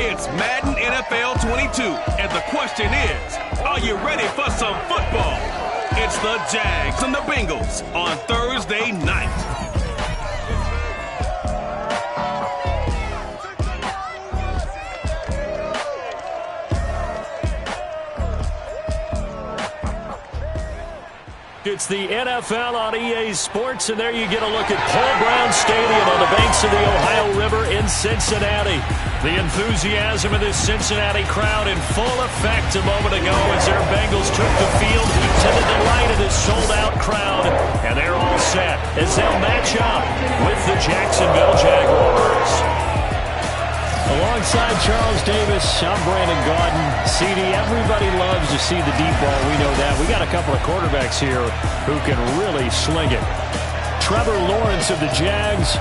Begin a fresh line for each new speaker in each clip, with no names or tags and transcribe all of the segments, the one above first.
It's Madden NFL 22, and the question is, are you ready for some football? It's the Jags and the Bengals on Thursday night.
It's the NFL on EA Sports, and there you get a look at Paul Brown Stadium on the banks of the Ohio River in Cincinnati. The enthusiasm of this Cincinnati crowd in full effect a moment ago as their Bengals took the field to the delight of this sold-out crowd. And they're all set as they'll match up with the Jacksonville Jaguars. Alongside Charles Davis, I'm Brandon Gaudin. CD, everybody loves to see the deep ball. We know that. We got a couple of quarterbacks here who can really sling it. Trevor Lawrence of the Jags,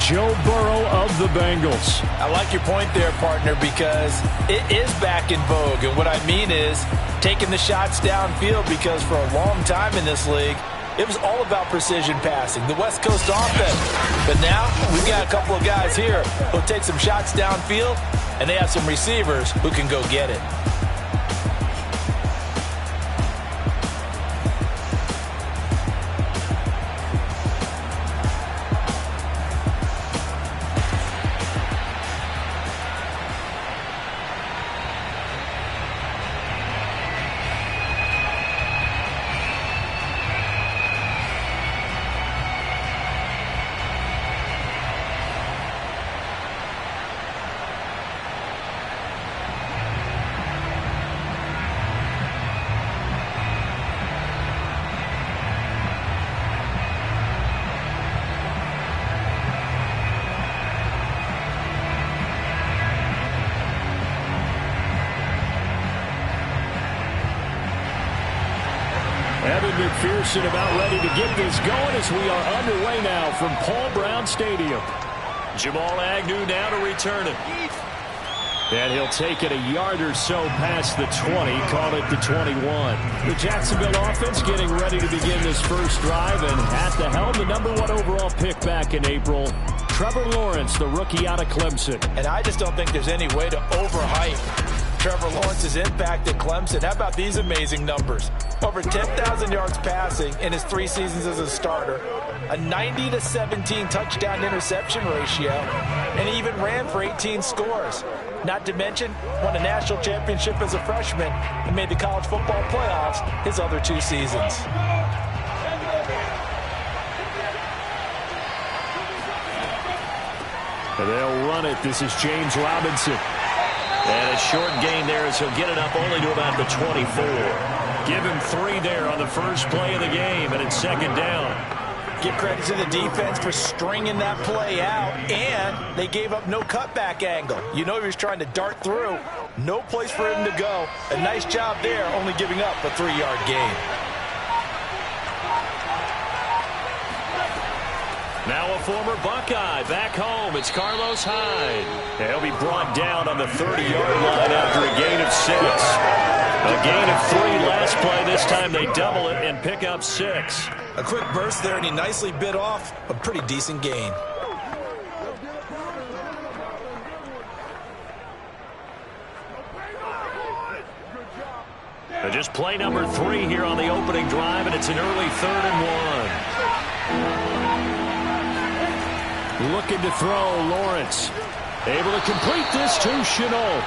Joe Burrow of the Bengals.
I like your point there, partner, because it is back in vogue. And what I mean is taking the shots downfield, because for a long time in this league, it was all about precision passing, the West Coast offense. But now we've got a couple of guys here who'll take some shots downfield, and they have some receivers who can go get it.
McPherson about ready to get this going as we are underway now from Paul Brown Stadium. Jamal Agnew now to return it. And he'll take it a yard or so past the 20, call it the 21. The Jacksonville offense getting ready to begin this first drive, and at the helm, the #1 overall pick back in April, Trevor Lawrence, the rookie out of Clemson.
And I just don't think there's any way to overhype Trevor Lawrence's impact at Clemson. How about these amazing numbers? Over 10,000 yards passing in his 3 seasons as a starter, a 90-17 touchdown interception ratio, and he even ran for 18 scores. Not to mention, won a national championship as a freshman and made the college football playoffs his other 2 seasons.
And they'll run it. This is James Robinson.
And a short gain there as he'll get it up only to about the 24.
Give him 3 there on the first play of the game, and it's second down.
Give credit to the defense for stringing that play out, and they gave up no cutback angle. You know he was trying to dart through. No place for him to go. A nice job there, only giving up a 3-yard gain.
Now a former Buckeye back home. It's Carlos Hyde. And he'll be brought down on the 30-yard line after a gain of 6. A gain of 3 last play. This time they double it and pick up 6.
A quick burst there, and he nicely bit off a pretty decent gain.
Just play number 3 here on the opening drive, and it's an early 3rd and 1. Looking to throw, Lawrence. Able to complete this to Shenault.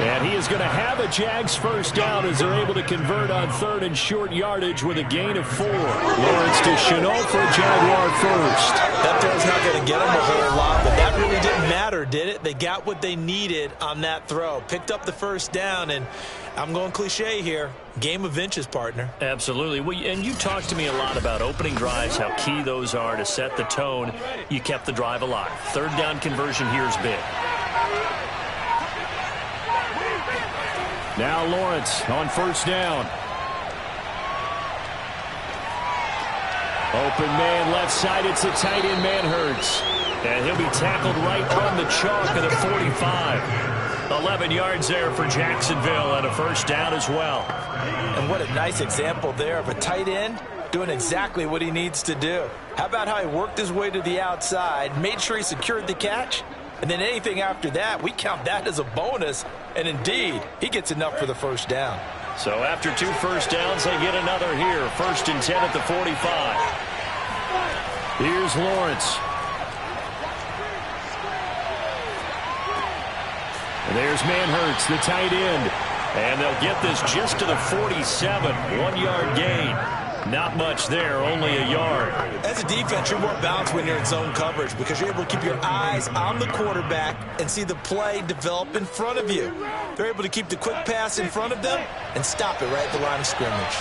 And he is going to have a Jags first down as they're able to convert on 3rd and short yardage with a gain of 4. Lawrence to Shenault for a Jaguar first.
That throw's not going to get him a whole lot, but that really didn't matter, did it? They got what they needed on that throw. Picked up the first down, and I'm going cliche here. Game of inches, partner.
Absolutely. Well, and you talked to me a lot about opening drives, how key those are to set the tone. You kept the drive alive. 3rd down conversion here is big.
Now Lawrence on first down. Open man left side. It's a tight end, Manhertz. And he'll be tackled right on the chalk at the 45. 11 yards there for Jacksonville and a first down as well.
And what a nice example there of a tight end doing exactly what he needs to do. How about how he worked his way to the outside, made sure he secured the catch, and then anything after that, we count that as a bonus. And indeed, he gets enough for the first down.
So after 2 first downs, they get another here. 1st and 10 at the 45. Here's Lawrence. And there's Manhurts, the tight end. And they'll get this just to the 47. 1-yard gain. Not much there, only a yard.
As a defense, you're more balanced when you're in zone coverage because you're able to keep your eyes on the quarterback and see the play develop in front of you. They're able to keep the quick pass in front of them and stop it right at the line of scrimmage.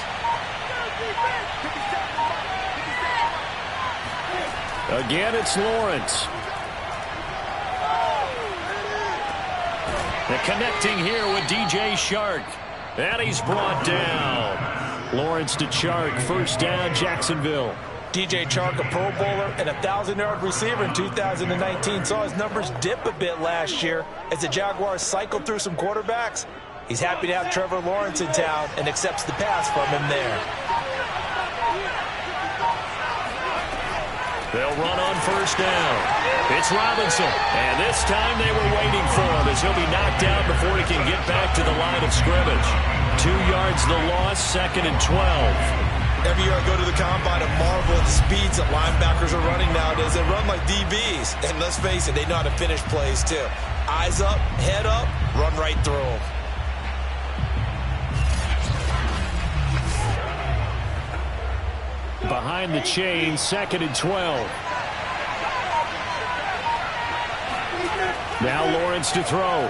Again, it's Lawrence. The connecting here with DJ Shark. And he's brought down. Lawrence to Chark, first down, Jacksonville.
DJ Chark, a Pro Bowler and a 1,000-yard receiver in 2019, saw his numbers dip a bit last year as the Jaguars cycled through some quarterbacks. He's happy to have Trevor Lawrence in town and accepts the pass from him there.
They'll run on first down. It's Robinson, and this time they were waiting for him as he'll be knocked out before he can get back to the line of scrimmage. 2 yards the loss, 2nd and 12.
Every year I go to the combine and marvel at the speeds that linebackers are running nowadays. They run like DBs, and let's face it, they know how to finish plays too. Eyes up, head up, run right through them.
Behind the chain, 2nd and 12. Now Lawrence to throw.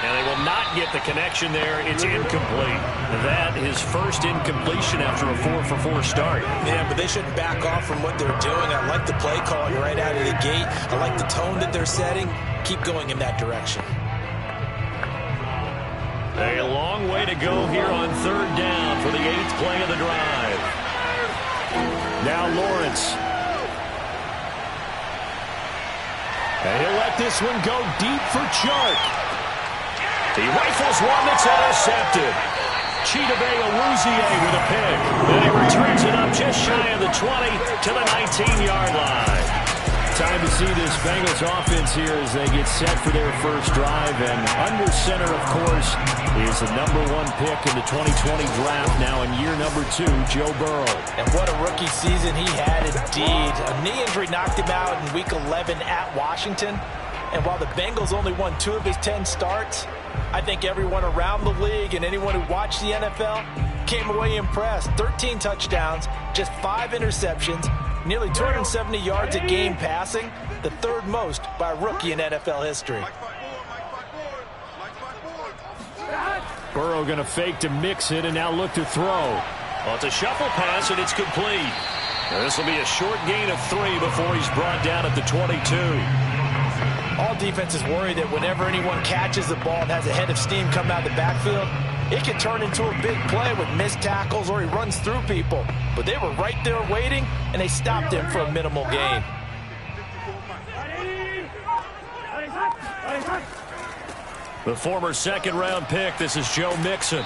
And they will not get the connection there. It's incomplete. That is first incompletion after a 4-for-4 start.
Yeah, but they shouldn't back off from what they're doing. I like the play calling right out of the gate. I like the tone that they're setting. Keep going in that direction.
A long way to go here on 3rd down for the 8th play of the drive. Now Lawrence. And he'll let this one go deep for Chark. He rifles one that's intercepted. Chidobe Awuzie with a pick. And he returns it up just shy of the 20 to the 19-yard line. Time to see this Bengals offense here as they get set for their first drive. And under center, of course, is the #1 pick in the 2020 draft. Now in year number 2, Joe Burrow.
And what a rookie season he had indeed. A knee injury knocked him out in Week 11 at Washington. And while the Bengals only won 2 of his 10 starts, I think everyone around the league and anyone who watched the NFL came away impressed. 13 touchdowns, just 5 interceptions, nearly 270 yards a game passing, the 3rd most by a rookie in NFL history.
Burrow going to fake to mix it and now look to throw. Well, it's a shuffle pass and it's complete. This will be a short gain of 3 before he's brought down at the 22.
All defenses worry that whenever anyone catches the ball and has a head of steam coming out of the backfield, it can turn into a big play with missed tackles or he runs through people. But they were right there waiting, and they stopped him for a minimal gain.
The former 2nd-round pick, this is Joe Mixon.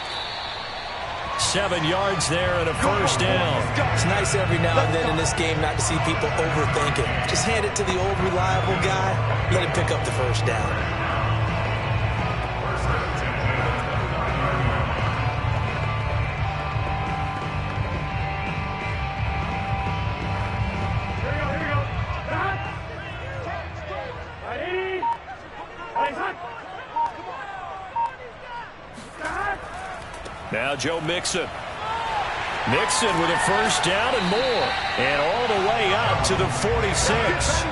7 yards there and a first down.
It's nice every now and then in this game not to see people overthink it. Just hand it to the old reliable guy, let him pick up the first down.
Now Joe Mixon. Mixon with a first down and more. And all the way up to the 46.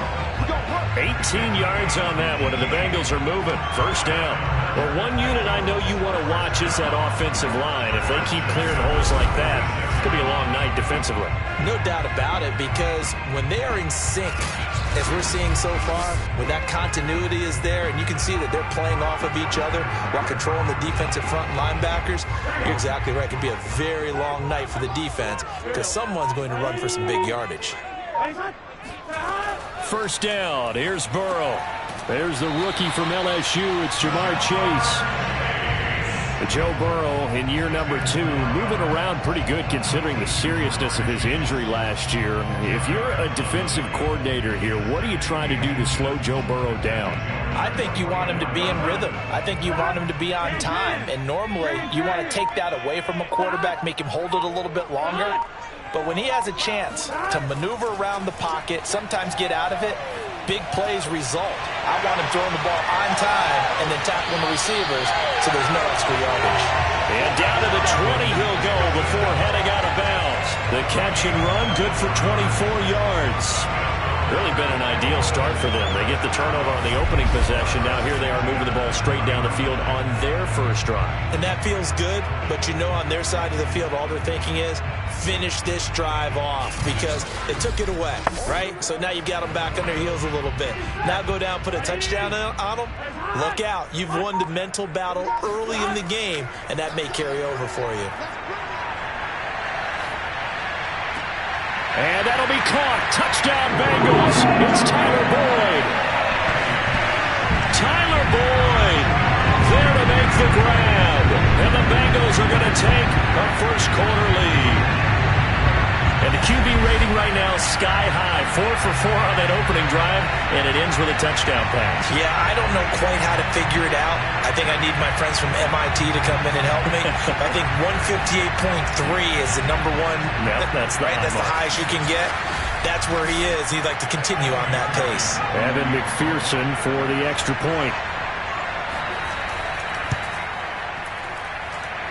18 yards on that one, and the Bengals are moving. First down. Well, one unit I know you want to watch is that offensive line. If they keep clearing holes like that, it's going to be a long night defensively.
No doubt about it, because when they are in sync, as we're seeing so far, when that continuity is there, and you can see that they're playing off of each other while controlling the defensive front linebackers, you're exactly right. It could be a very long night for the defense because someone's going to run for some big yardage.
First down. Here's Burrow. There's the rookie from LSU. It's Jamar Chase. Joe Burrow in year number 2, moving around pretty good considering the seriousness of his injury last year. If you're a defensive coordinator here, what are you trying to do to slow Joe Burrow down?
I think you want him to be in rhythm. I think you want him to be on time. And normally, you want to take that away from a quarterback, make him hold it a little bit longer. But when he has a chance to maneuver around the pocket, sometimes get out of it, big plays result. I want him throwing the ball on time and then tackling the receivers so there's no extra yardage.
And down to the 20 he'll go before heading out of bounds. The catch and run, good for 24 yards. Really been an ideal start for them. They get the turnover on the opening possession. Now here they are moving the ball straight down the field on their first drive.
And that feels good, but you know on their side of the field all they're thinking is finish this drive off because they took it away, right? So now you've got them back on their heels a little bit. Now go down, put a touchdown on them. Look out. You've won the mental battle early in the game, and that may carry over for you.
And that'll be caught. Touchdown, Bengals. It's Tyler Boyd. Tyler Boyd there to make the grab. And the Bengals are going to take a first quarter lead. And the QB rating right now sky high. 4 for 4 on that opening drive, and it ends with a touchdown pass.
Yeah, I don't know quite how to figure it out. I think I need my friends from MIT to come in and help me. I think 158.3 is the number one.
Yep, that's
right. That's the highest you can get. That's where he is. He'd like to continue on that pace.
Evan McPherson for the extra point.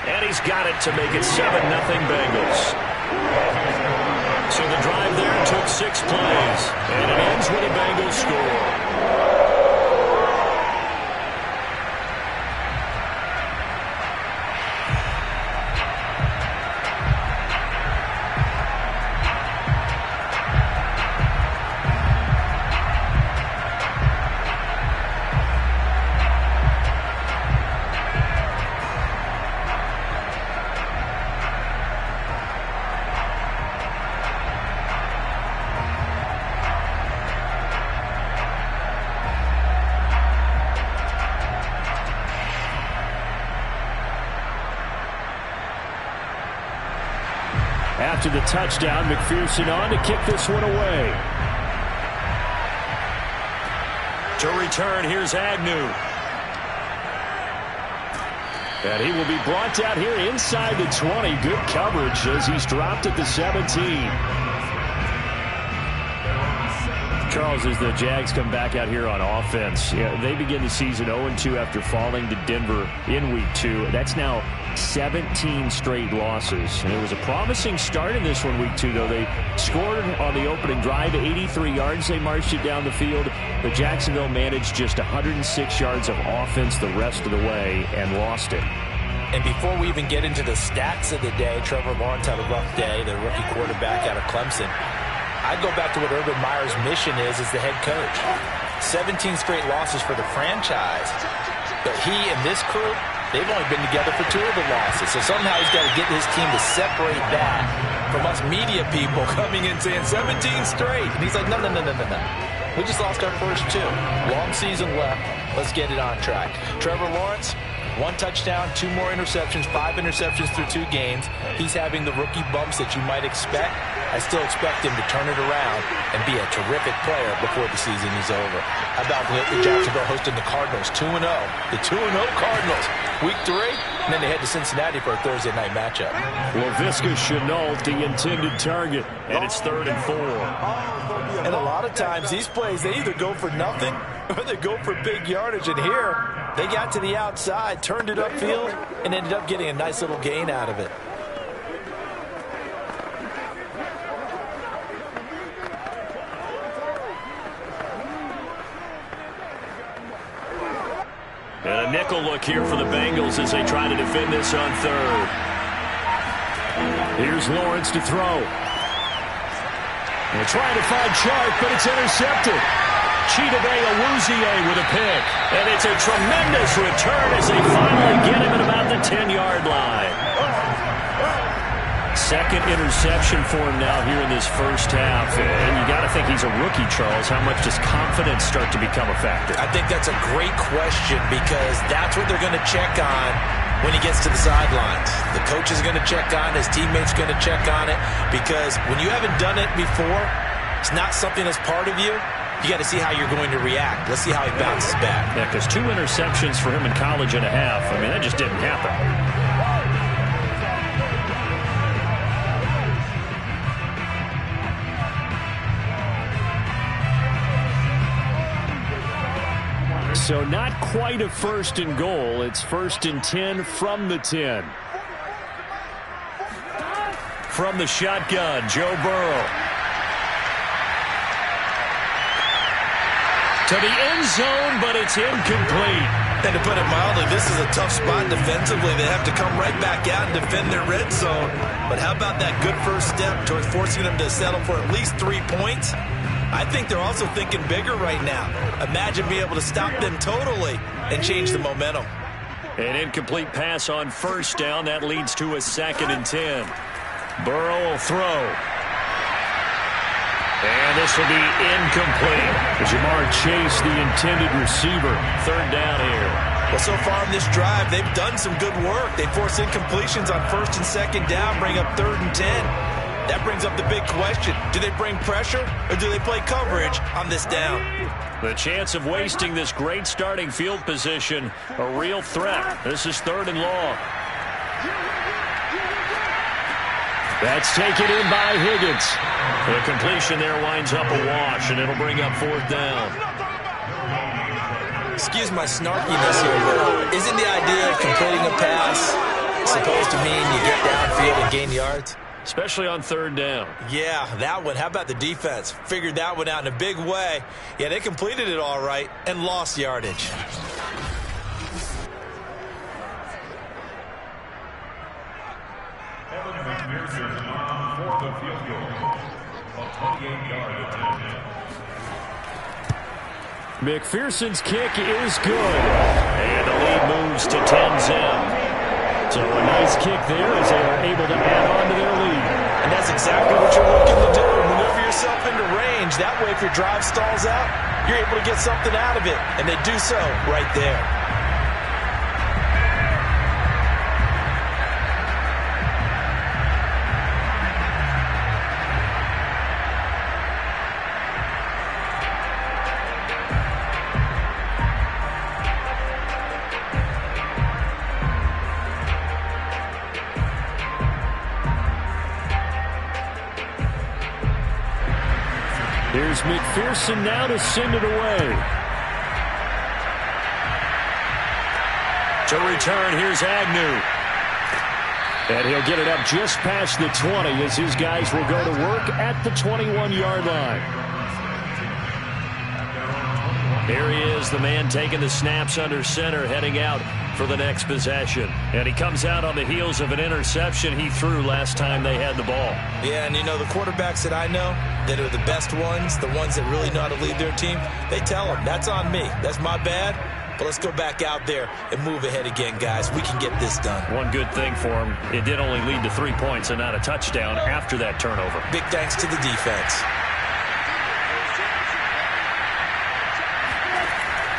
And he's got it to make it 7-0 Bengals. So the drive there took 6 plays, and it ends with a Bengals score. After the touchdown, McPherson on to kick this one away. To return, here's Agnew. And he will be brought down here inside the 20. Good coverage as he's dropped at the 17. Charles, as the Jags come back out here on offense, they begin the season 0-2 after falling to Denver in Week 2. That's now 17 straight losses. And it was a promising start in this one, Week 2, though. They scored on the opening drive, 83 yards. They marched it down the field. But Jacksonville managed just 106 yards of offense the rest of the way and lost it.
And before we even get into the stats of the day, Trevor Lawrence had a rough day, the rookie quarterback out of Clemson. I'd go back to what Urban Meyer's mission is as the head coach. 17 straight losses for the franchise. But he and this crew, they've only been together for 2 of the losses. So somehow he's got to get his team to separate that from us media people coming in saying 17 straight. And he's like, no. We just lost our first 2. Long season left. Let's get it on track. Trevor Lawrence, 1 touchdown, 2 more interceptions, 5 interceptions through 2 games. He's having the rookie bumps that you might expect. I still expect him to turn it around and be a terrific player before the season is over. How about Jacksonville hosting the Cardinals 2-0? The 2-0 Cardinals. Week 3, and then they head to Cincinnati for a Thursday night matchup.
Laviska Shenault, the intended target, and it's 3rd and 4.
And a lot of times these plays, they either go for nothing or they go for big yardage. And here, they got to the outside, turned it upfield, and ended up getting a nice little gain out of it.
And a nickel look here for the Bengals as they try to defend this on 3rd. Here's Lawrence to throw. They're trying to find Chark, but it's intercepted. Chidobe Awuzie with a pick. And it's a tremendous return as they finally get him at about the 10-yard line. Second interception for him now here in this first half. And you got to think he's a rookie, Charles. How much does confidence start to become a factor?
I think that's a great question because that's what they're going to check on when he gets to the sidelines. The coach is going to check on it. His teammates going to check on it, because when you haven't done it before, it's not something that's part of you. You got to see how you're going to react. Let's see how he bounces back.
Yeah, because 2 interceptions for him in college and a half. I mean, that just didn't happen. So not quite a 1st and goal. It's 1st and 10 from the 10. From the shotgun, Joe Burrow. To the end zone, but it's incomplete.
And to put it mildly, this is a tough spot defensively. They have to come right back out and defend their red zone. But how about that good first step towards forcing them to settle for at least 3 points? I think they're also thinking bigger right now. Imagine being able to stop them totally and change the momentum.
An incomplete pass on 1st down. That leads to a 2nd and 10. Burrow will throw. And this will be incomplete. Jamar Chase, the intended receiver. 3rd down here.
Well, so far in this drive, they've done some good work. They force incompletions on 1st and 2nd down, bring up 3rd and 10. That brings up the big question. Do they bring pressure, or do they play coverage on this down?
The chance of wasting this great starting field position, a real threat. This is 3rd and long. That's taken in by Higgins. The completion there winds up a wash, and it'll bring up 4th down.
Excuse my snarkiness here, but isn't the idea of completing a pass supposed to mean you get downfield and gain yards?
Especially on 3rd down.
Yeah, that one. How about the defense? Figured that one out in a big way. Yeah, they completed it all right and lost yardage.
McPherson's kick is good. And the lead moves to 10-0. So a nice kick there as they are able to add on to their lead.
And that's exactly what you're looking to do. Maneuver yourself into range. That way, if your drive stalls out, you're able to get something out of it. And they do so right there.
Here's McPherson now to send it away. To return, here's Agnew. And he'll get it up just past the 20 as his guys will go to work at the 21-yard line. Here he is, the man taking the snaps under center, heading out for the next possession. And he comes out on the heels of an interception he threw last time they had the ball.
Yeah, and you know, the quarterbacks that I know that are the best ones, the ones that really know how to lead their team, they tell them, that's on me. That's my bad. But let's go back out there and move ahead again, guys. We can get this done.
One good thing for him, it did only lead to 3 points and not a touchdown after that turnover.
Big thanks to the defense.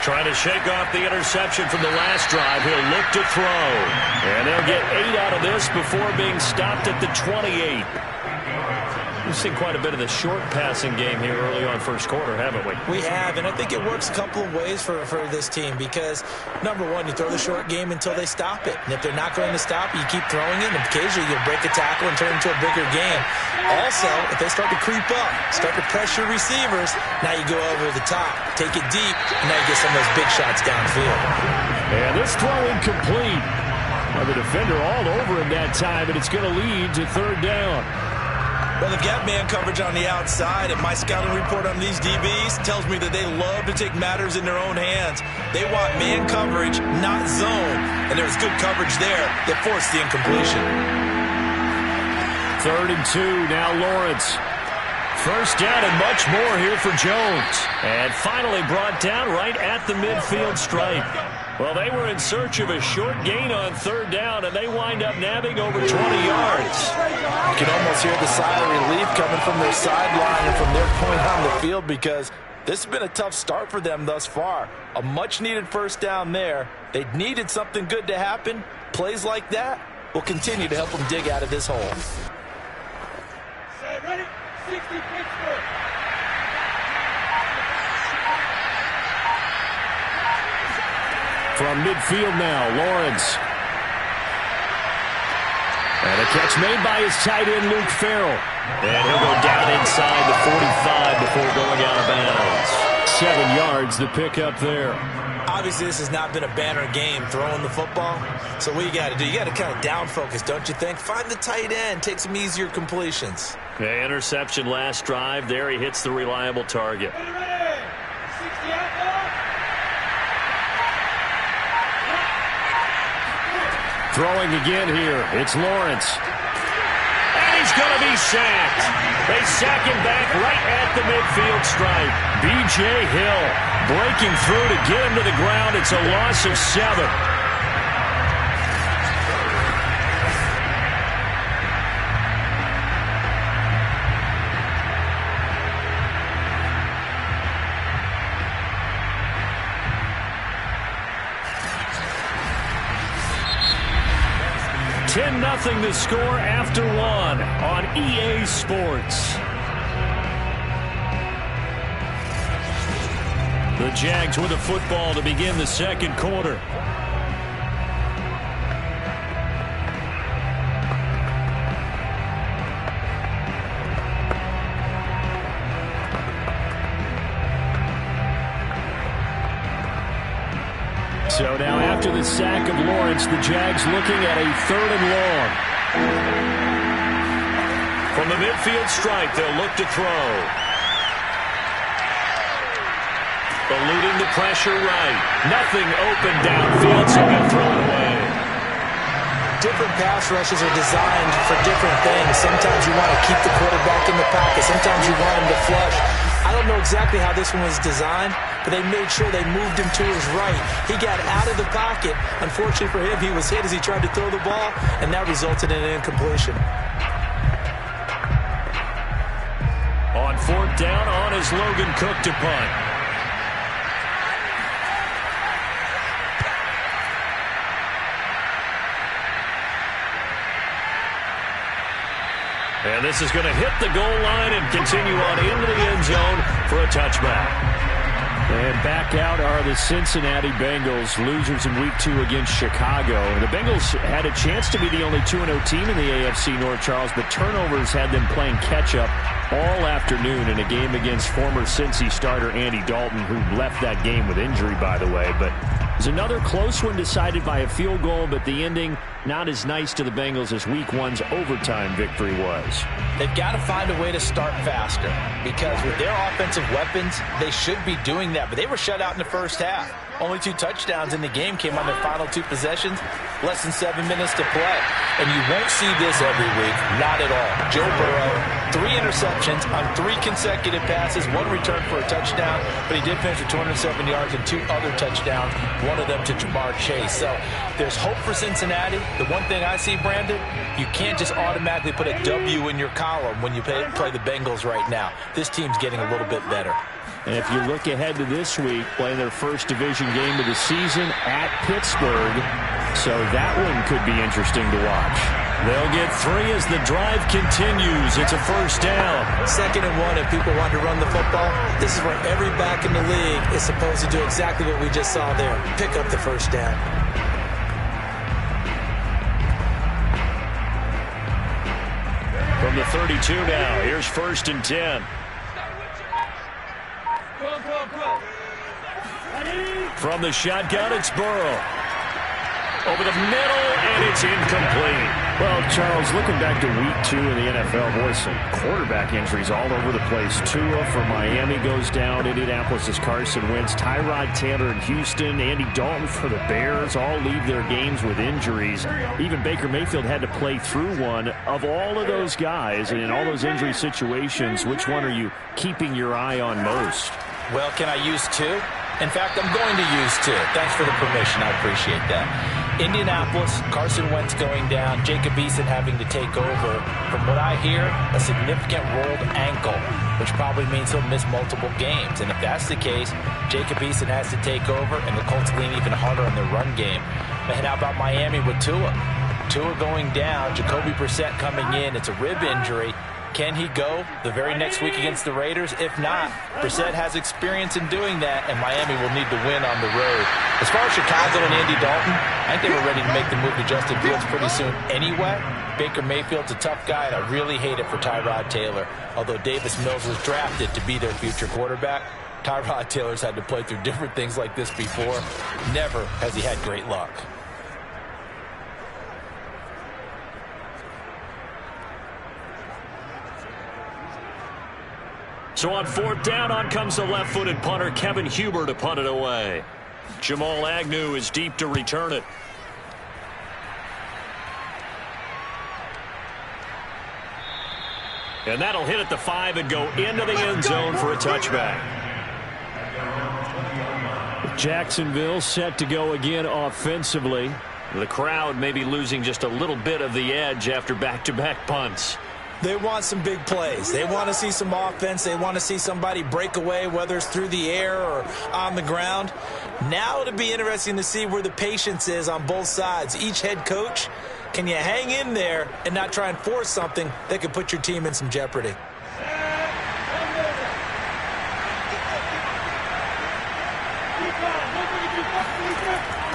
Trying to shake off the interception from the last drive. He'll look to throw. And they'll get 8 out of this before being stopped at the 28. We've seen quite a bit of the short passing game here early on first quarter, haven't we?
We have, and I think it works a couple of ways for this team because, number one, you throw the short game until they stop it. And if they're not going to stop it, you keep throwing it, and occasionally you'll break a tackle and turn it into a bigger game. Also, if they start to creep up, start to pressure receivers, now you go over the top, take it deep, and now you get some of those big shots downfield.
And this throw incomplete. Now the defender all over him that time, and it's going to lead to 3rd down.
Well, they've got man coverage on the outside, and my scouting report on these DBs tells me that they love to take matters in their own hands. They want man coverage, not zone, and there's good coverage there that forced the incompletion.
3rd and 2, now Lawrence. 1st down and much more here for Jones. And finally brought down right at the midfield stripe. Well, they were in search of a short gain on 3rd down, and they wind up nabbing over 20 yards.
You can almost hear the sigh of relief coming from their sideline and from their point on the field because this has been a tough start for them thus far. A much-needed 1st down there. They needed something good to happen, Plays like that will continue to help them dig out of this hole.
Ready? 60 Pittsburgh.
From midfield now, Lawrence. And a catch made by his tight end, Luke Farrell. And he'll go down inside the 45 before going out of bounds. 7 yards the pick up there.
Obviously, this has not been a banner game throwing the football. So what you got to do, you got to kind of down focus, don't you think? Find the tight end, take some easier completions.
Okay, interception last drive. There he hits the reliable target.
Ready? 60 out.
Throwing again here. It's Lawrence. And he's going to be sacked. They sack him back right at the midfield stripe. B.J. Hill breaking through to get him to the ground. It's a loss of 7. 10-0 the score after 1 on EA Sports. The Jags with the football to begin the second quarter. So now after the sack of Lawrence, the Jags looking at a 3rd and long. From the midfield stripe, they'll look to throw. Eluding the pressure right. Nothing open downfield, so he'll throw it away.
Different pass rushes are designed for different things. Sometimes you want to keep the quarterback in the pocket. Sometimes you want him to flush. I don't know exactly how this one was designed, but they made sure they moved him to his right. He got out of the pocket. Unfortunately for him, he was hit as he tried to throw the ball, and that resulted in an incompletion.
On 4th down, on is Logan Cook to punt. And this is going to hit the goal line and continue on into the end zone for a touchback. And back out are the Cincinnati Bengals, losers in Week 2 against Chicago. The Bengals had a chance to be the only 2-0 team in the AFC North, Charles, but turnovers had them playing catch-up all afternoon in a game against former Cincy starter Andy Dalton, who left that game with injury, by the way. But it was another close one decided by a field goal, but the ending not as nice to the Bengals as Week 1's overtime victory was.
They've got to find a way to start faster, because with their offensive weapons, they should be doing that. But they were shut out in the first half. Only 2 touchdowns in the game came on their final 2 possessions. Less than 7 minutes to play. And you won't see this every week. Not at all. Joe Burrow, 3 interceptions on 3 consecutive passes, 1 return for a touchdown, but he did finish with 207 yards and 2 other touchdowns, one of them to Jamar Chase. So there's hope for Cincinnati. The one thing I see, Brandon, you can't just automatically put a W in your column when you play the Bengals right now. This team's getting a little bit better.
And if you look ahead to this week, playing their first division game of the season at Pittsburgh, so that one could be interesting to watch. They'll get 3 as the drive continues. It's a 1st down.
2nd and 1 if people want to run the football. This is where every back in the league is supposed to do exactly what we just saw there. Pick up the 1st down.
From the 32 now, here's 1st and 10. From the shotgun, it's Burrow. Over the middle, and it's incomplete. Well, Charles, looking back to Week 2 in the NFL, boy, some quarterback injuries all over the place. Tua for Miami goes down. Indianapolis' Carson Wentz. Tyrod Taylor in Houston. Andy Dalton for the Bears all leave their games with injuries. Even Baker Mayfield had to play through one. Of all of those guys, and in all those injury situations, which one are you keeping your eye on most?
Well, can I use 2? In fact, I'm going to use 2. Thanks for the permission. I appreciate that. Indianapolis, Carson Wentz going down, Jacob Eason having to take over. From what I hear, a significant rolled ankle, which probably means he'll miss multiple games. And if that's the case, Jacob Eason has to take over, and the Colts lean even harder on their run game. And how about Miami with Tua? Tua going down, Jacoby Brissett coming in. It's a rib injury. Can he go the very next week against the Raiders? If not, Brissett has experience in doing that, and Miami will need to win on the road. As far as Chicago and Andy Dalton, I think they were ready to make the move to Justin Fields pretty soon anyway. Baker Mayfield's a tough guy, and I really hate it for Tyrod Taylor. Although Davis Mills was drafted to be their future quarterback, Tyrod Taylor's had to play through different things like this before. Never has he had great luck.
So on 4th down, on comes the left-footed punter, Kevin Huber, to punt it away. Jamal Agnew is deep to return it. And that'll hit at the 5 and go into the end zone for a touchback. Jacksonville set to go again offensively. The crowd may be losing just a little bit of the edge after back-to-back punts.
They want some big plays. They want to see some offense. They want to see somebody break away, whether it's through the air or on the ground. Now it'll be interesting to see where the patience is on both sides. Each head coach, can you hang in there and not try and force something that could put your team in some jeopardy?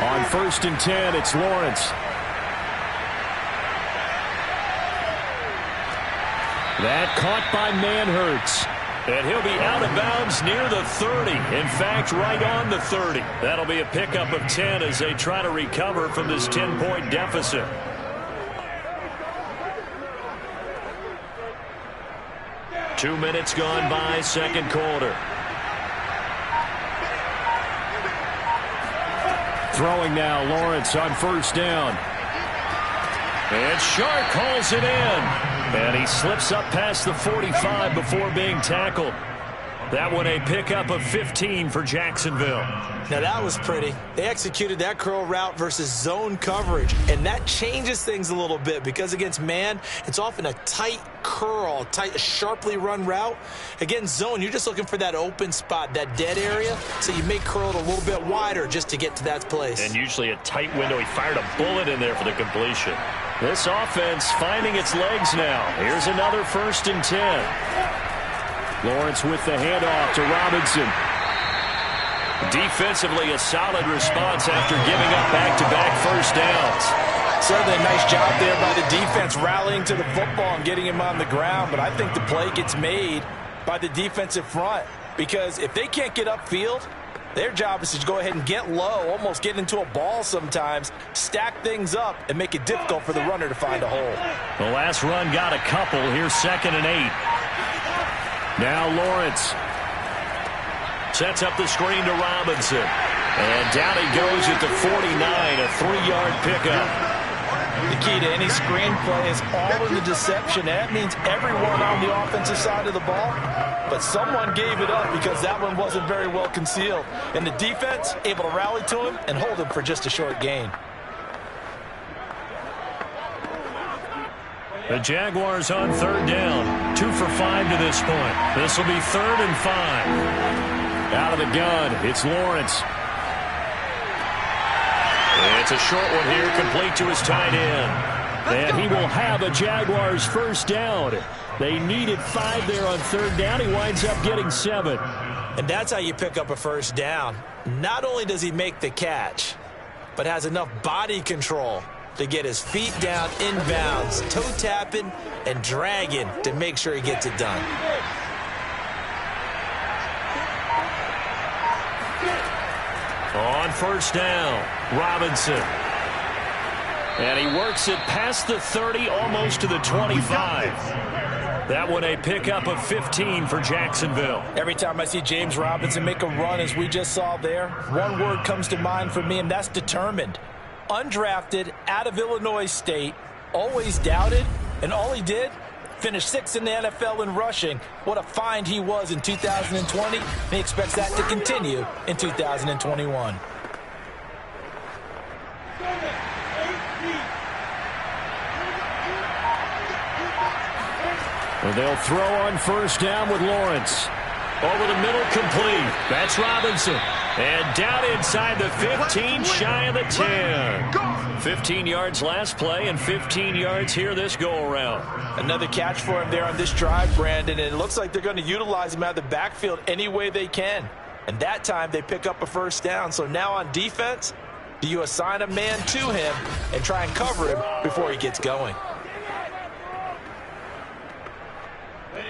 On 1st and 10, it's Lawrence. That caught by Manhertz. And he'll be out of bounds near the 30. In fact, right on the 30. That'll be a pickup of 10 as they try to recover from this 10-point deficit. Two minutes gone by, second quarter. Throwing now, Lawrence on 1st down. And Sharp calls it in. And he slips up past the 45 before being tackled. That one a pickup of 15 for Jacksonville.
Now that was pretty. They executed that curl route versus zone coverage, and that changes things a little bit because against man, it's often a tight curl, tight, sharply run route. Against zone, you're just looking for that open spot, that dead area, so you may curl it a little bit wider just to get to that place.
And usually a tight window. He fired a bullet in there for the completion. This offense finding its legs now. Here's another 1st and 10. Lawrence with the handoff to Robinson. Defensively, a solid response after giving up back-to-back first downs.
Certainly a nice job there by the defense rallying to the football and getting him on the ground. But I think the play gets made by the defensive front because if they can't get upfield, their job is to go ahead and get low, almost get into a ball sometimes, stack things up, and make it difficult for the runner to find a hole.
The last run got a couple. Here's 2nd and 8. Now Lawrence sets up the screen to Robinson. And down he goes at the 49, a 3-yard pickup.
The key to any screen play is all in the deception. That means everyone on the offensive side of the ball. But someone gave it up because that one wasn't very well concealed. And the defense able to rally to him and hold him for just a short gain.
The Jaguars on 3rd down. 2 for 5 to this point. This will be 3rd and 5. Out of the gun, it's Lawrence. It's a short one here, complete to his tight end. And he will have a Jaguars 1st down. They needed 5 there on 3rd down. He winds up getting 7.
And that's how you pick up a 1st down. Not only does he make the catch, but has enough body control to get his feet down inbounds, toe tapping and dragging to make sure he gets it done.
On 1st down, Robinson. And he works it past the 30, almost to the 25. That one a pickup of 15 for Jacksonville.
Every time I see James Robinson make a run, as we just saw there, one word comes to mind for me, and that's determined. Undrafted, out of Illinois State, always doubted, and all he did, finished 6th in the NFL in rushing. What a find he was in 2020, and he expects that to continue in 2021.
Well, they'll throw on first down with Lawrence. Over the middle, complete. That's Robinson. And down inside the 15, shy of the 10. 15 yards last play and 15 yards here this go-around.
Another catch for him there on this drive, Brandon, and it looks like they're going to utilize him out of the backfield any way they can. And that time they pick up a first down. So now on defense, do you assign a man to him and try and cover him before he gets going?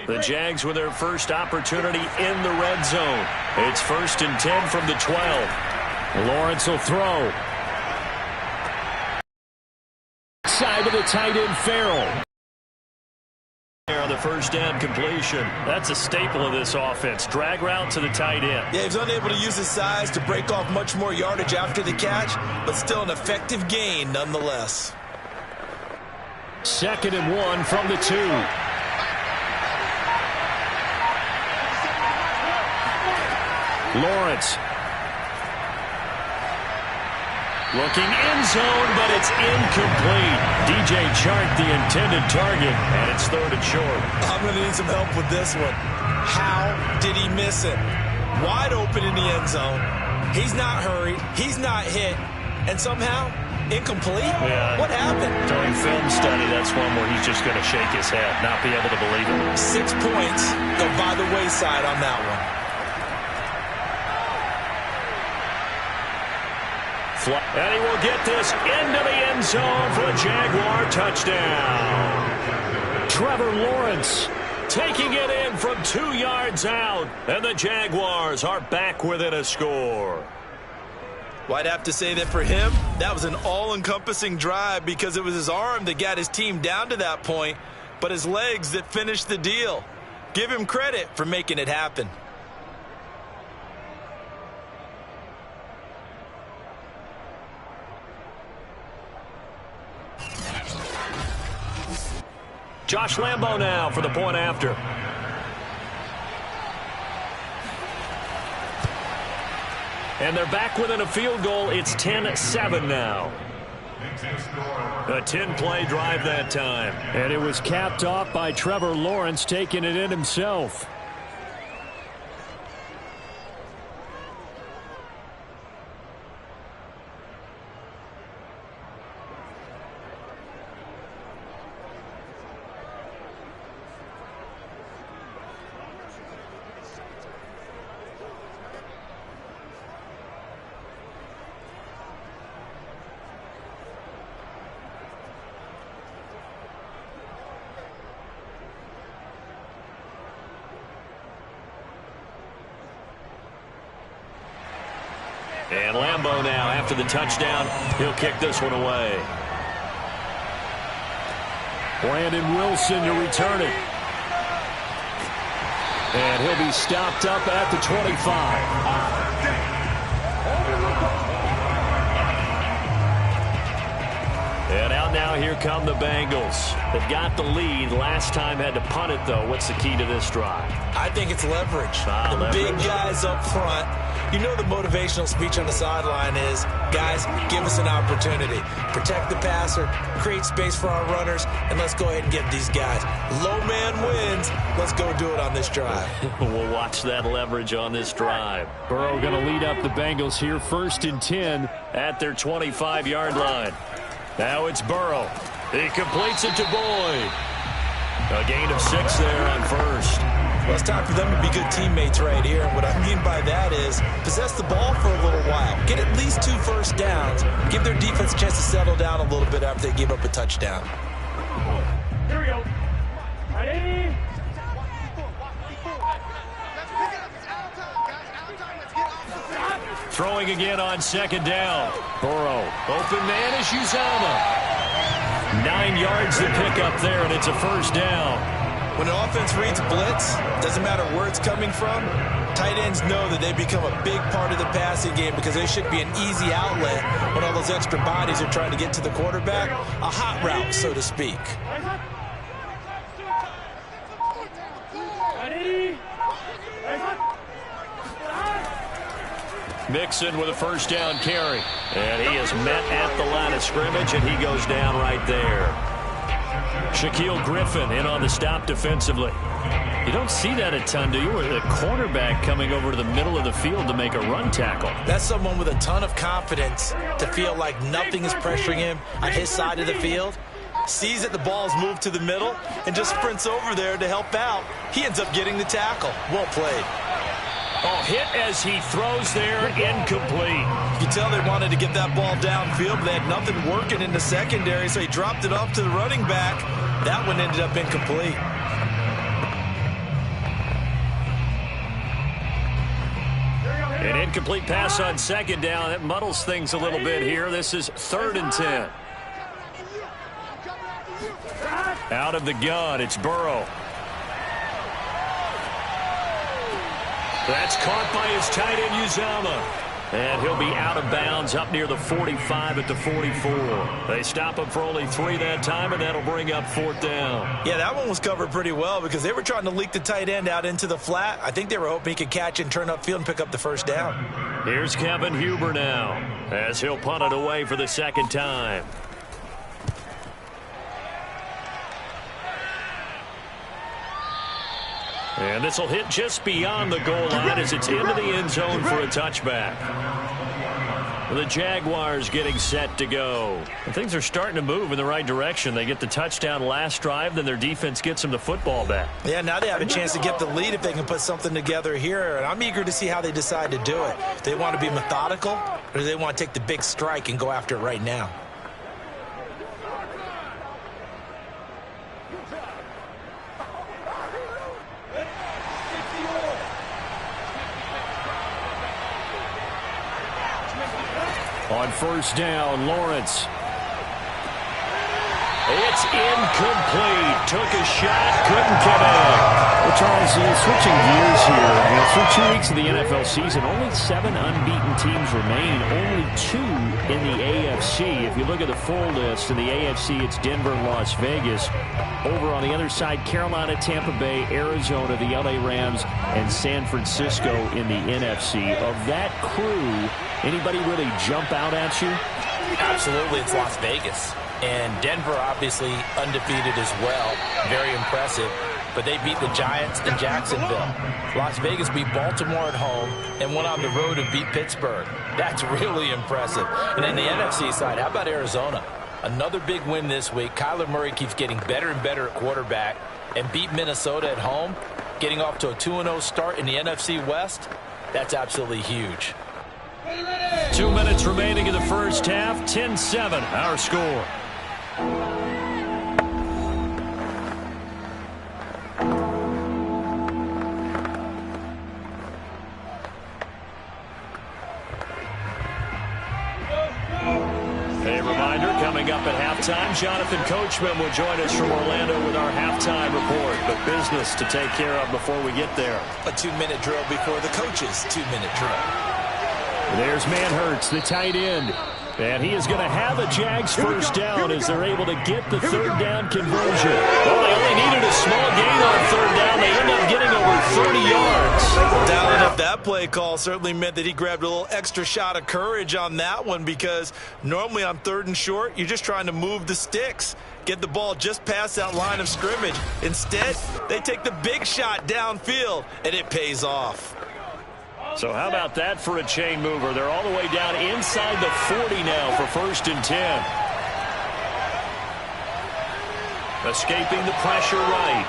The Jags with their first opportunity in the red zone. It's 1st and 10 from the 12. Lawrence will throw. Side of the tight end, Farrell. On the first down completion. That's a staple of this offense. Drag route to the tight end.
Yeah, he was unable to use his size to break off much more yardage after the catch, but still an effective gain nonetheless.
2nd and 1 from the 2. Lawrence. Looking end zone, but it's incomplete. DJ Chark, the intended target, and it's 3rd and short.
I'm going to need some help with this one. How did he miss it? Wide open in the end zone. He's not hurried. He's not hit. And somehow, incomplete?
Yeah.
What happened?
During film study, that's one where he's just going to shake his head, not be able to believe it.
6 points go by the wayside on that one.
And he will get this into the end zone for a Jaguar touchdown. Trevor Lawrence taking it in from 2 yards out. And the Jaguars are back within a score.
Well, I'd have to say that for him, that was an all-encompassing drive because it was his arm that got his team down to that point, but his legs that finished the deal. Give him credit for making it happen.
Josh Lambo now for the point after. And they're back within a field goal. It's 10-7 now. A 10-play drive that time. And it was capped off by Trevor Lawrence taking it in himself. And Lambo now, after the touchdown, he'll kick this one away. Brandon Wilson to return it. And he'll be stopped up at the 25. And out now, here come the Bengals. They've got the lead. Last time had to punt it, though. What's the key to this drive?
I think it's leverage. The big guys up front. You know the motivational speech on the sideline is, guys, give us an opportunity. Protect the passer, create space for our runners, and let's go ahead and get these guys. Low man wins. Let's go do it on this drive.
We'll watch that leverage on this drive. Burrow going to lead up the Bengals here, 1st and 10 at their 25-yard line. Now it's Burrow. He completes it to Boyd. A gain of 6 there on first.
Well, it's time for them to be good teammates right here. And what I mean by that is possess the ball for a little while. Get at least 2 first downs. Give their defense a chance to settle down a little bit after they give up a touchdown.
Here we go. Ready?
Throwing again on 2nd down. Burrow. Open man is Uzama. 9 yards to pick up there, and it's a first down.
When an offense reads blitz, doesn't matter where it's coming from, tight ends know that they become a big part of the passing game because they should be an easy outlet when all those extra bodies are trying to get to the quarterback. A hot route, so to speak.
Mixon with a first down carry. And he is met at the line of scrimmage, and he goes down right there. Shaquille Griffin in on the stop defensively. You don't see that a ton, do you? With a cornerback coming over to the middle of the field to make a run tackle.
That's someone with a ton of confidence to feel like nothing is pressuring him on his side of the field. Sees that the ball is moved to the middle and just sprints over there to help out. He ends up getting the tackle. Well played.
Oh, hit as he throws there, incomplete.
You can tell they wanted to get that ball downfield, but they had nothing working in the secondary, so he dropped it off to the running back. That one ended up incomplete.
An incomplete pass on second down. That muddles things a little bit here. This is 3rd and 10. Out of the gun, it's Burrow. That's caught by his tight end, Uzama. And he'll be out of bounds up near the 45 at the 44. They stop him for only 3 that time, and that'll bring up 4th down.
Yeah, that one was covered pretty well because they were trying to leak the tight end out into the flat. I think they were hoping he could catch and turn upfield and pick up the first down.
Here's Kevin Huber now as he'll punt it away for the 2nd time. And this will hit just beyond the goal line as it's into the end zone for a touchback. The Jaguars getting set to go. And things are starting to move in the right direction. They get the touchdown last drive, then their defense gets them the football back.
Yeah, now they have a chance to get the lead if they can put something together here. And I'm eager to see how they decide to do it. Do they want to be methodical, or do they want to take the big strike and go after it right now?
On 1st down, Lawrence. It's incomplete. Took a shot, couldn't connect.
Well, Charles, switching gears here. Through 2 weeks of the NFL season, only 7 unbeaten teams remain. Only 2 in the AFC. If you look at the full list in the AFC, it's Denver and Las Vegas. Over on the other side, Carolina, Tampa Bay, Arizona, the LA Rams, and San Francisco in the NFC. Of that crew, anybody really jump out at you?
Absolutely, it's Las Vegas. And Denver, obviously, undefeated as well. Very impressive. But they beat the Giants in Jacksonville. Las Vegas beat Baltimore at home and went on the road and beat Pittsburgh. That's really impressive. And then the NFC side, how about Arizona? Another big win this week. Kyler Murray keeps getting better and better at quarterback and beat Minnesota at home, getting off to a 2-0 start in the NFC West. That's absolutely huge.
2 minutes remaining in the first half. 10-7, our score. A reminder, coming up at halftime, Jonathan Coachman will join us from Orlando with our halftime report. But business to take care of before we get there.
A 2-minute drill before the coach's 2-minute drill.
There's Manhurts, the tight end. And he is going to have a Jags first down as they're able to get the 3rd down conversion. Well, they only needed a small gain on 3rd down. They end up getting over 30 yards.
Dialing up that play call certainly meant that he grabbed a little extra shot of courage on that one, because normally on 3rd and short, you're just trying to move the sticks, get the ball just past that line of scrimmage. Instead, they take the big shot downfield, and it pays off.
So how about that for a chain mover? They're all the way down inside the 40 now for 1st and 10. Escaping the pressure right.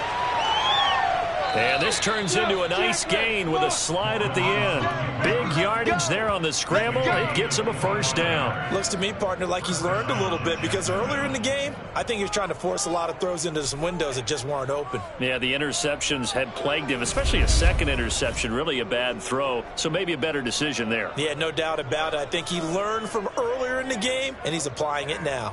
And this turns into a nice gain with a slide at the end. Big yardage there on the scramble. It gets him a first down.
Looks to me, partner, like he's learned a little bit, because earlier in the game, I think he was trying to force a lot of throws into some windows that just weren't open.
Yeah, the interceptions had plagued him, especially a second interception, really a bad throw. So maybe a better decision there.
Yeah, no doubt about it. I think he learned from earlier in the game, and he's applying it now.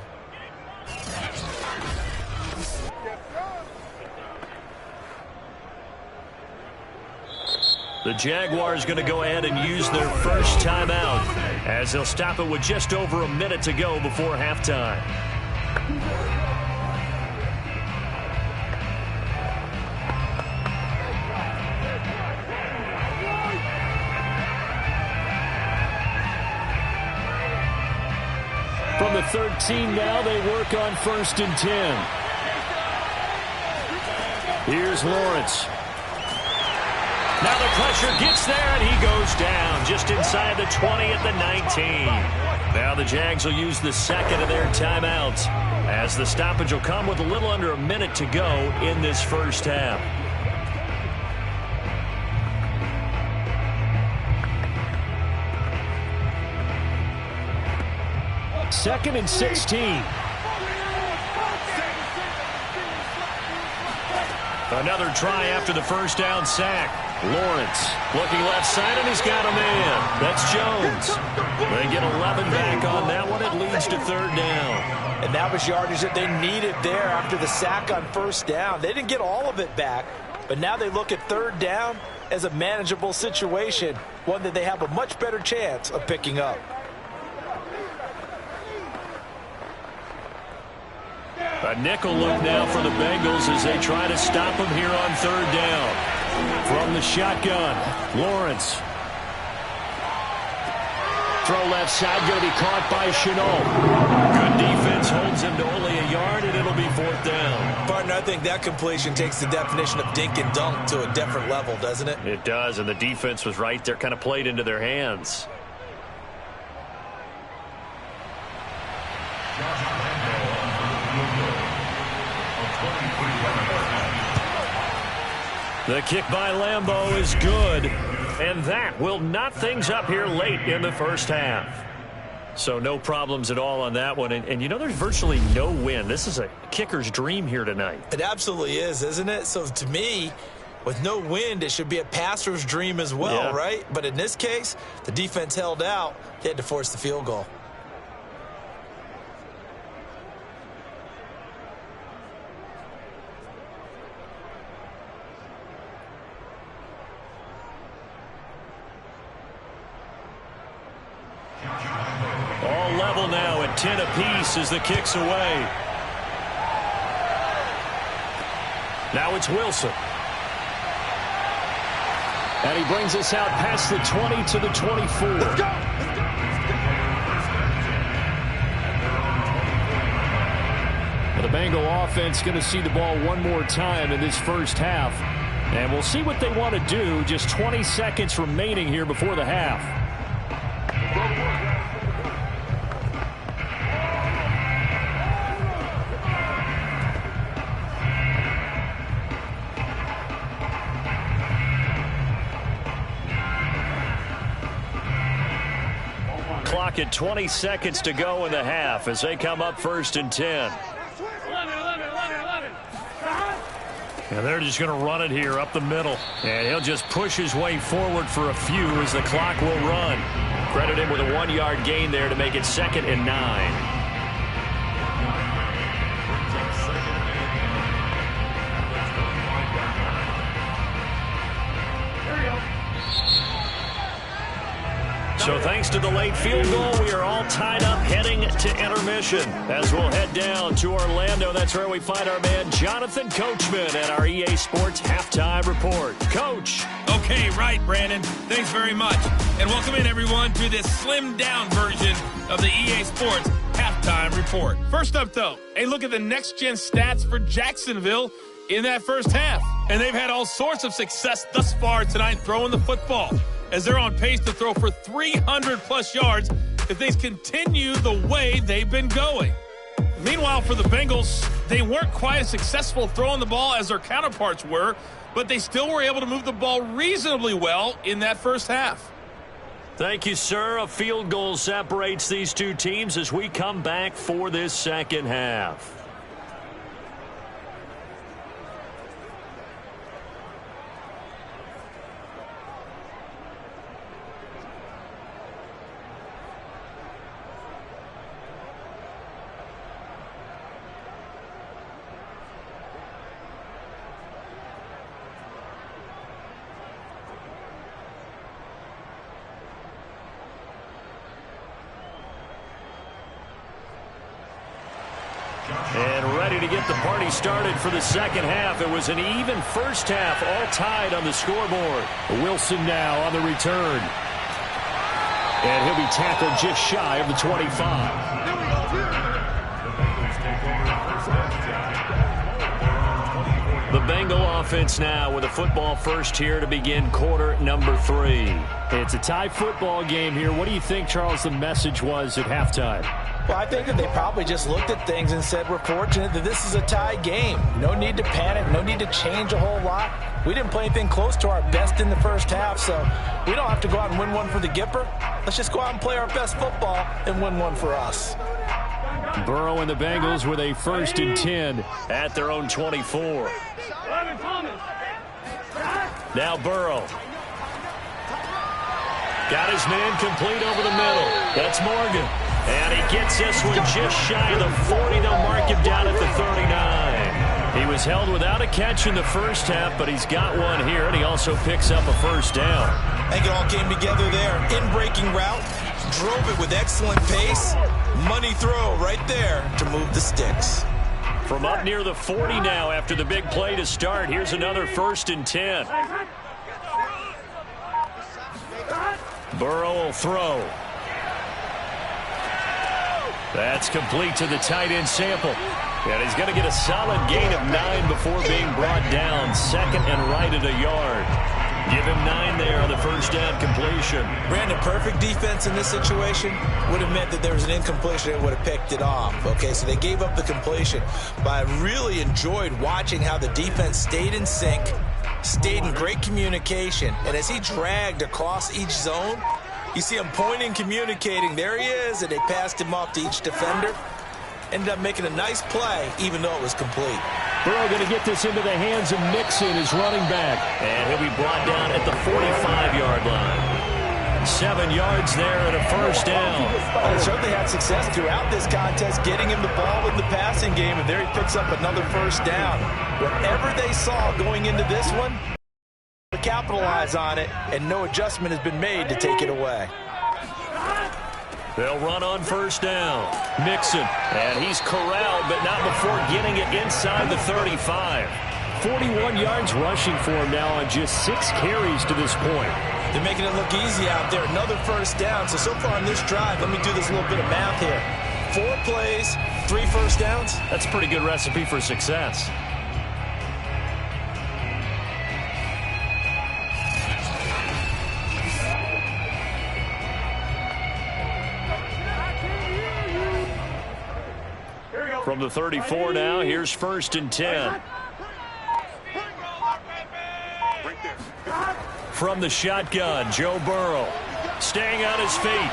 The Jaguars going to go ahead and use their first timeout as they'll stop it with just over a minute to go before halftime. From the 13 now, they work on 1st and 10. Here's Lawrence. Now the pressure gets there, and he goes down just inside the 20 at the 19. Now the Jags will use the second of their timeouts, as the stoppage will come with a little under a minute to go in this first half. Second and 16. Another try after the first down sack. Lawrence looking left side, and he's got a man. That's Jones. They get 11 back on that one. It leads to third down.
And that was yardage that they needed there after the sack on first down. They didn't get all of it back, but now they look at third down as a manageable situation, one that they have a much better chance of picking up.
A nickel look now for the Bengals as they try to stop him here on third down. From the shotgun, Lawrence. Throw left side, going to be caught by Chenault. Good defense holds him to only a yard, and it'll be fourth down.
Partner, I think that completion takes the definition of dink and dunk to a different level, doesn't it?
It does, and the defense was right there, kind of played into their hands. The kick by Lambeau is good, and that will knot things up here late in the first half. So no problems at all on that one. And you know, there's virtually no wind. This is a kicker's dream here tonight.
It absolutely is, isn't it? So to me, with no wind, it should be a passer's dream as well, right? But in this case, the defense held out. They had to force the field goal.
All level now at 10 apiece as the kick's away. Now it's Wilson. And he brings us out past the 20 to the 24.
Let's go.
The Bengal offense going to see the ball one more time in this first half. And we'll see what they want to do. Just 20 seconds remaining here before the half. Clock at 20 seconds to go in the half as they come up first and 10. And they're just going to run it here up the middle. And he'll just push his way forward for a few as the clock will run. Credit him with a 1-yard gain there to make it 2nd and 9. So thanks to the late field goal, we are all tied up heading to intermission. As we'll head down to Orlando, that's where we find our man Jonathan Coachman at our EA Sports Halftime Report. Coach.
Okay, right, Brandon. Thanks very much. And welcome in, everyone, to this slimmed-down version of the EA Sports Halftime Report. First up, though, a look at the next-gen stats for Jacksonville in that first half. And they've had all sorts of success thus far tonight throwing the football, as they're on pace to throw for 300-plus yards if things continue the way they've been going. Meanwhile, for the Bengals, they weren't quite as successful throwing the ball as their counterparts were, but they still were able to move the ball reasonably well in that first half.
Thank you, sir. A field goal separates these two teams as we come back for this second half. And ready to get the party started for the second half. It was an even first half, all tied on the scoreboard. Wilson now on the return. And he'll be tackled just shy of the 25. The Bengal offense now with a football first here to begin quarter number 3.
It's a tie football game here. What do you think, Charles, the message was at halftime?
Well, I think that they probably just looked at things and said, we're fortunate that this is a tie game. No need to panic. No need to change a whole lot. We didn't play anything close to our best in the first half, so we don't have to go out and win one for the Gipper. Let's just go out and play our best football and win one for us.
Burrow and the Bengals with a 1st and 10
at their own 24. Now Burrow. Got his man complete over the middle. That's Morgan. And he gets this one just shy of the 40. They'll mark him down at the 39. He was held without a catch in the first half, but he's got one here, and he also picks up a first down.
I think it all came together there. In-breaking route, drove it with excellent pace. Money throw right there to move the sticks.
From up near the 40 now after the big play to start. Here's another 1st and 10. Burrow will throw. That's complete to the tight end Sample. And he's going to get a solid gain of 9 before being brought down. 2nd and right at a yard. Give him 9 there on the first down completion.
Brandon, perfect defense in this situation would have meant that there was an incompletion and would have picked it off. Okay, so they gave up the completion. But I really enjoyed watching how the defense stayed in sync, stayed in great communication. And as he dragged across each zone, you see him pointing, communicating. There he is, and they passed him off to each defender. Ended up making a nice play, even though it was complete.
Burrow going to get this into the hands of Mixon, his running back.
And he'll be brought down at the 45-yard line. 7 yards there and a first down.
Well, they certainly had success throughout this contest, getting him the ball in the passing game, and there he picks up another first down. Whatever they saw going into this one, to capitalize on it, and no adjustment has been made to take it away.
They'll run on first down. Mixon, and he's corralled, but not before getting it inside the 35.
41 yards rushing for him now on just 6 carries to this point.
They're making it look easy out there. Another first down. So far on this drive, let me do this little bit of math here. 4 plays, 3 first downs.
That's a pretty good recipe for success. From the 34 now, here's 1st and 10. From the shotgun, Joe Burrow staying on his feet.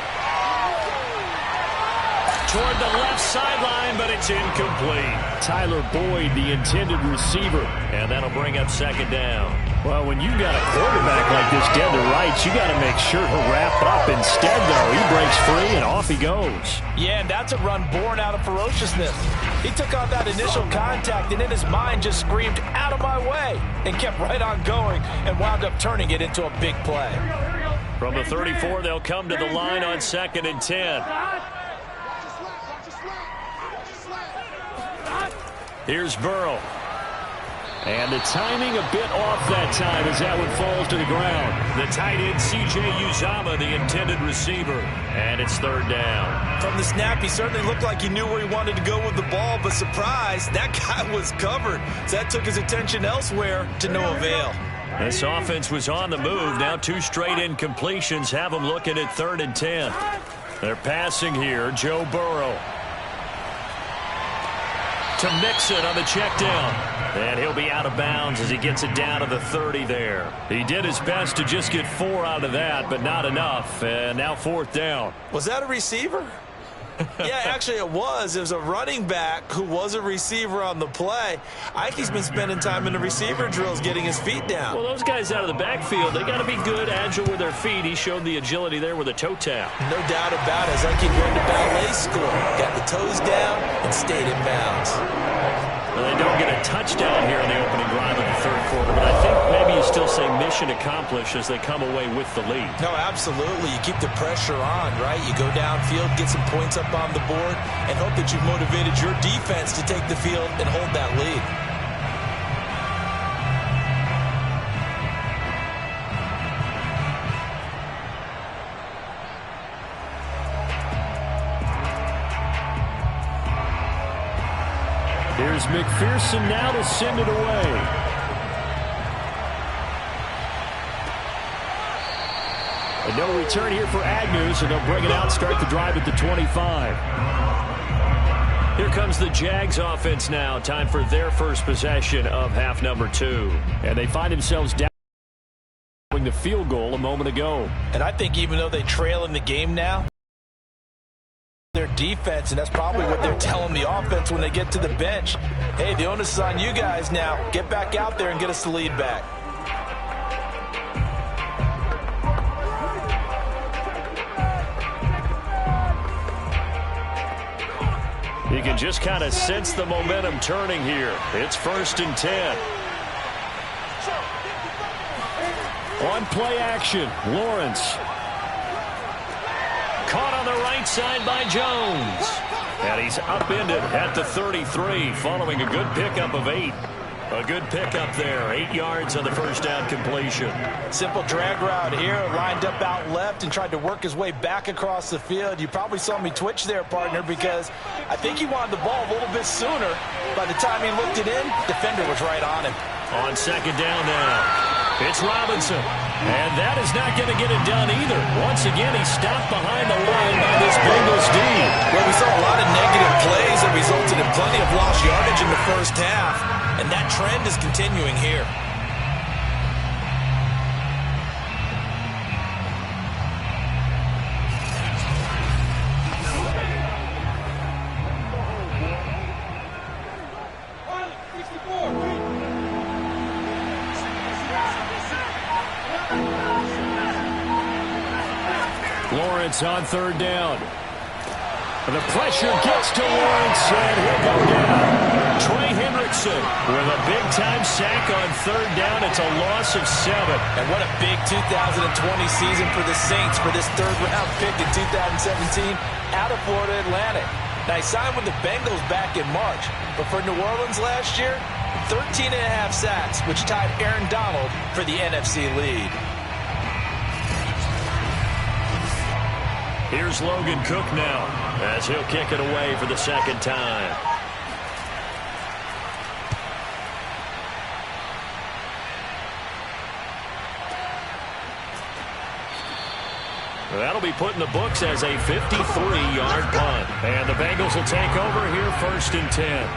Toward the left sideline, but it's incomplete.
Tyler Boyd, the intended receiver.
And that'll bring up 2nd down.
Well, when you got a quarterback like this dead to rights, you got to make sure to wrap up. Instead, though, he breaks free and off he goes.
Yeah, and that's a run born out of ferociousness. He took on that initial contact, and in his mind just screamed, out of my way, and kept right on going and wound up turning it into a big play.
From the 34, they'll come to the line on 2nd and 10. Here's Burrow. And the timing a bit off that time as that one falls to the ground. The tight end, C.J. Uzomah, the intended receiver. And it's 3rd down.
From the snap, he certainly looked like he knew where he wanted to go with the ball, but surprise, that guy was covered. So that took his attention elsewhere to no avail.
This offense was on the move. Now 2 straight incompletions have them looking at 3rd and 10. They're passing here. Joe Burrow to Mixon on the check down. And he'll be out of bounds as he gets it down to the 30 there. He did his best to just get 4 out of that, but not enough. And now 4th down.
Was that a receiver? Yeah, actually it was. It was a running back who was a receiver on the play. I think he's been spending time in the receiver drills getting his feet down.
Well, those guys out of the backfield, they got to be good, agile with their feet. He showed the agility there with a toe tap.
No doubt about it. It's like he went to ballet school. Got the toes down and stayed in bounds.
Well, they don't get a touchdown here in the opening drive of the 3rd quarter, but I think maybe you still say mission accomplished as they come away with the lead.
No, absolutely. You keep the pressure on, right? You go downfield, get some points up on the board, and hope that you've motivated your defense to take the field and hold that lead.
Here's McPherson now to send it away. And no return here for Agnew, so they'll bring it out, start the drive at the 25. Here comes the Jags offense now. Time for their first possession of half number 2. And they find themselves down the field goal a moment ago.
And I think even though they trail in the game now, their defense, and that's probably what they're telling the offense when they get to the bench. Hey, the onus is on you guys now. Get back out there and get us the lead back.
You can just kind of sense the momentum turning here. It's 1st and 10. On play action, Lawrence. Caught on the right side by Jones. And he's upended at the 33 following a good pickup of 8. A good pickup there. 8 yards on the first down completion.
Simple drag route here. Lined up out left and tried to work his way back across the field. You probably saw me twitch there, partner, because I think he wanted the ball a little bit sooner. By the time he looked it in, defender was right on him.
On 2nd down now. It's Robinson. And that is not going to get it done either. Once again, he's stopped behind the line by this Bengals D.
Well, we saw a lot of negative plays that resulted in plenty of lost yardage in the first half. And that trend is continuing here.
Lawrence on 3rd down. The pressure gets to Lawrence, and he'll go down. Trey Hendrickson with a big-time sack on 3rd down. It's a loss of 7.
And what a big 2020 season for the Saints for this 3rd-round pick in 2017 out of Florida Atlantic. Now, he signed with the Bengals back in March, but for New Orleans last year, 13.5 sacks, which tied Aaron Donald for the NFC lead.
Here's Logan Cook now as he'll kick it away for the 2nd time. That'll be put in the books as a 53-yard punt. And the Bengals will take over here 1st and 10.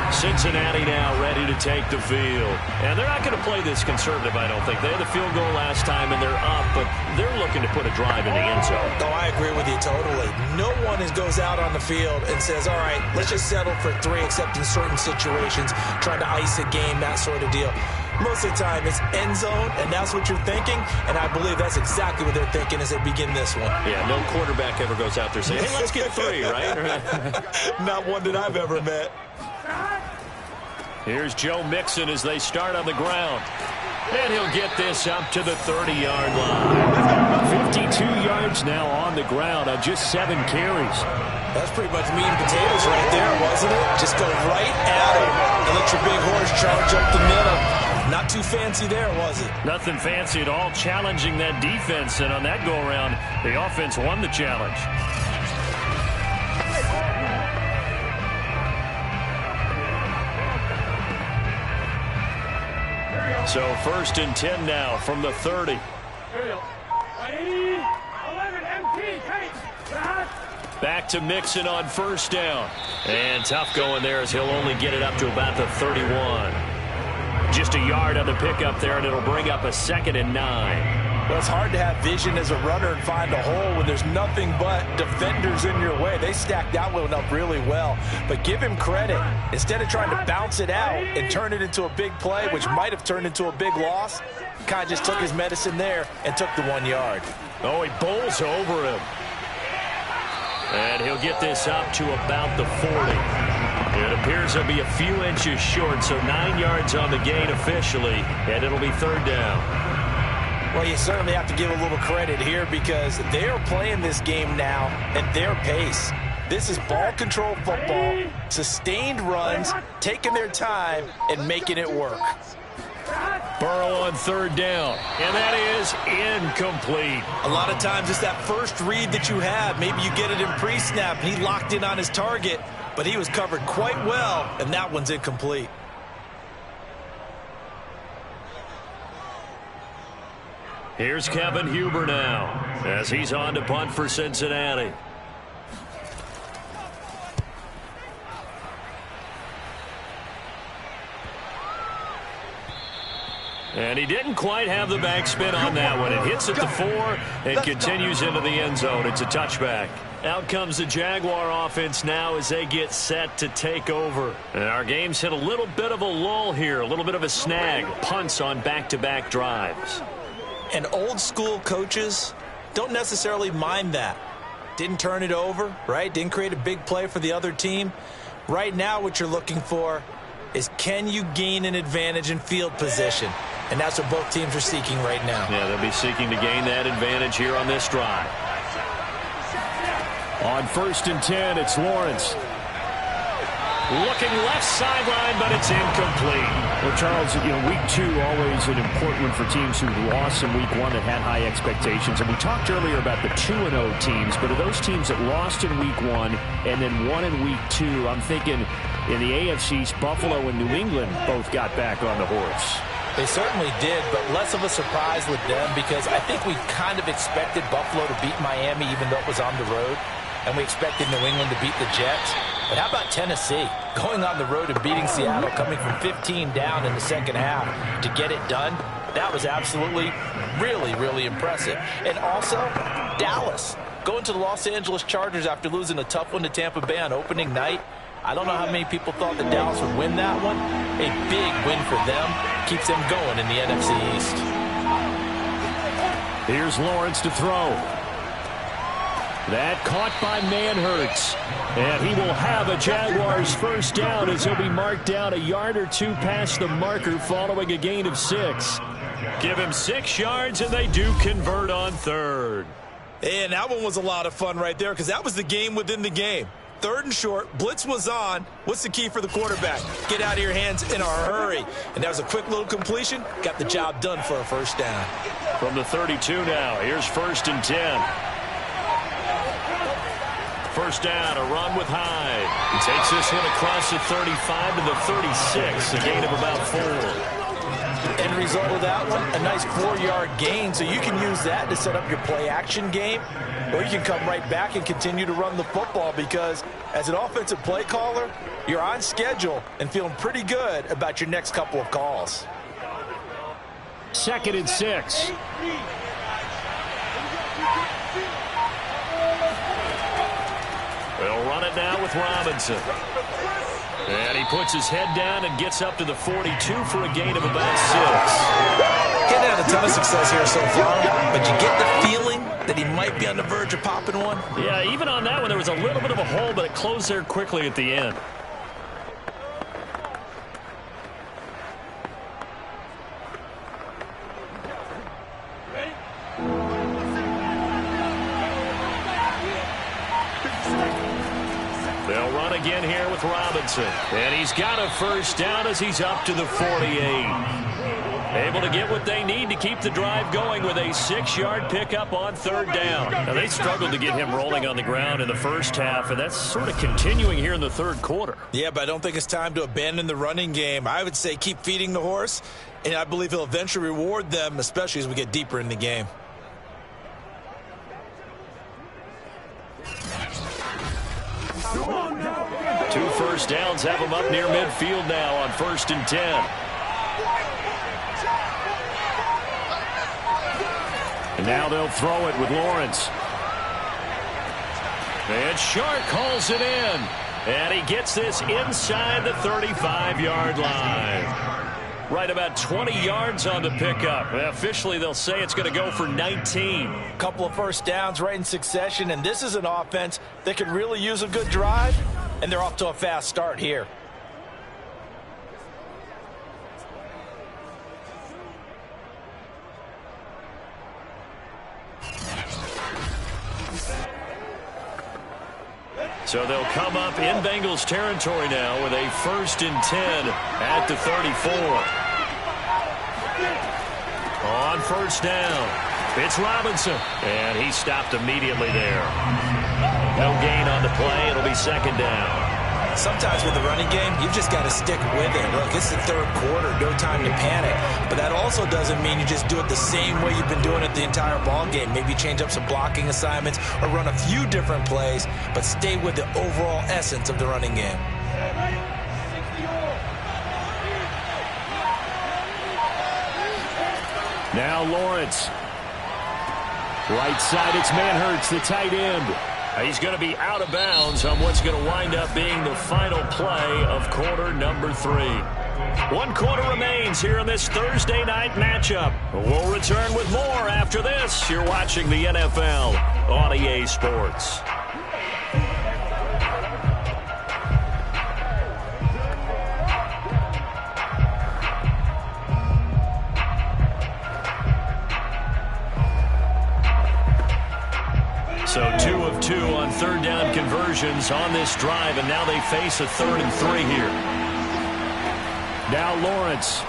Cincinnati now ready to take the field. And they're not going to play this conservative, I don't think. They had the field goal last time, and they're up, but they're looking to put a drive in the end zone.
Oh, I agree with you totally. No one goes out on the field and says, all right, let's just settle for 3, except in certain situations, trying to ice a game, that sort of deal. Most of the time, it's end zone, and that's what you're thinking, and I believe that's exactly what they're thinking as they begin this one.
Yeah, no quarterback ever goes out there saying, hey, let's get 3, right?
Not one that I've ever met.
Here's Joe Mixon as they start on the ground. And he'll get this up to the 30-yard line. 52 yards now on the ground on just 7 carries.
That's pretty much meat and potatoes right there, wasn't it? Just go right at him and let your big horse charge up the middle. Not too fancy there, was it?
Nothing fancy at all, challenging that defense. And on that go-around, the offense won the challenge. So 1st and 10 now from the 30. Back to Mixon on 1st down. And tough going there as he'll only get it up to about the 31. Just a yard on the pickup there, and it'll bring up a 2nd and 9.
Well, it's hard to have vision as a runner and find a hole when there's nothing but defenders in your way. They stacked that one up really well. But give him credit. Instead of trying to bounce it out and turn it into a big play, which might have turned into a big loss, kind of just took his medicine there and took the 1 yard.
Oh, he bowls over him. And he'll get this up to about the 40. It appears he'll be a few inches short, so 9 yards on the gain officially, and it'll be 3rd down.
Well, you certainly have to give a little credit here because they are playing this game now at their pace. This is ball control football, sustained runs, taking their time, and making it work.
Burrow on 3rd down, and that is incomplete.
A lot of times it's that first read that you have. Maybe you get it in pre-snap, and he locked in on his target, but he was covered quite well, and that one's incomplete.
Here's Kevin Huber now as he's on to punt for Cincinnati. And he didn't quite have the backspin on that one. It hits at the 4 and continues into the end zone. It's a touchback. Out comes the Jaguar offense now as they get set to take over. And our game's hit a little bit of a lull here, a little bit of a snag. Punts on back-to-back drives.
And old school coaches don't necessarily mind that. Didn't turn it over, right? Didn't create a big play for the other team. Right now what you're looking for is, can you gain an advantage in field position? And that's what both teams are seeking right now.
Yeah, they'll be seeking to gain that advantage here on this drive. On 1st and 10, it's Lawrence. Looking left sideline, but it's incomplete.
Well, Charles, week 2 always an important one for teams who lost in week 1 that had high expectations. And we talked earlier about the 2-0 teams, but of those teams that lost in week 1 and then won in week 2, I'm thinking in the AFC's Buffalo and New England both got back on the horse.
They certainly did, but less of a surprise with them because I think we kind of expected Buffalo to beat Miami even though it was on the road, and we expected New England to beat the Jets. But how about Tennessee? Going on the road and beating Seattle, coming from 15 down in the second half to get it done, that was absolutely, really, really impressive. And also, Dallas going to the Los Angeles Chargers after losing a tough one to Tampa Bay on opening night. I don't know how many people thought that Dallas would win that one. A big win for them. Keeps them going in the NFC East.
Here's Lawrence to throw. That caught by Manhurts. And he will have a Jaguars first down as he'll be marked down a yard or 2 past the marker following a gain of 6.
Give him 6 yards, and they do convert on 3rd.
And that one was a lot of fun right there because that was the game within the game. 3rd and short, blitz was on. What's the key for the quarterback? Get out of your hands in a hurry. And that was a quick little completion. Got the job done for a first down.
From the 32 now, here's 1st and 10. First down, a run with Hyde. He takes this one across the 35 to the 36, a gain of about 4.
End result of that one, a nice 4-yard gain. So you can use that to set up your play-action game, or you can come right back and continue to run the football because as an offensive play caller, you're on schedule and feeling pretty good about your next couple of calls.
2nd and 6.
They'll run it now with Robinson. And he puts his head down and gets up to the 42 for a gain of about 6.
Getting had a ton of success here so far, but you get the feeling that he might be on the verge of popping one.
Yeah, even on that one, there was a little bit of a hole, but it closed there quickly at the end. They'll run again here with Robinson. And he's got a first down as he's up to the 48. Able to get what they need to keep the drive going with a 6-yard pickup on 3rd down. Now, they struggled to get him rolling on the ground in the first half, and that's sort of continuing here in the 3rd quarter.
Yeah, but I don't think it's time to abandon the running game. I would say keep feeding the horse, and I believe he'll eventually reward them, especially as we get deeper in the game.
Two first downs have him up near midfield now on 1st and 10.
And now they'll throw it with Lawrence.
And Shark calls it in. And he gets this inside the 35-yard line. Right about 20 yards on the pickup. Officially, they'll say it's going to go for 19.
Couple of first downs right in succession, and this is an offense that could really use a good drive, and they're off to a fast start here.
So they'll come up in Bengals territory now with a 1st and 10 at the 34. On 1st down, it's Robinson, and he stopped immediately there. No gain on the play. It'll be 2nd down.
Sometimes with the running game, you've just got to stick with it. Look, it's the third quarter, no time to panic. But that also doesn't mean you just do it the same way you've been doing it the entire ball game. Maybe change up some blocking assignments or run a few different plays, but stay with the overall essence of the running game.
Now Lawrence. Right side, it's Manhertz, the tight end.
He's going to be out of bounds on what's going to wind up being the final play of quarter number 3. 1 quarter remains here in this Thursday night matchup. We'll return with more after this. You're watching the NFL on EA Sports. So 2 of 2 on third down conversions on this drive, and now they face a 3rd and 3 here.
Now Lawrence.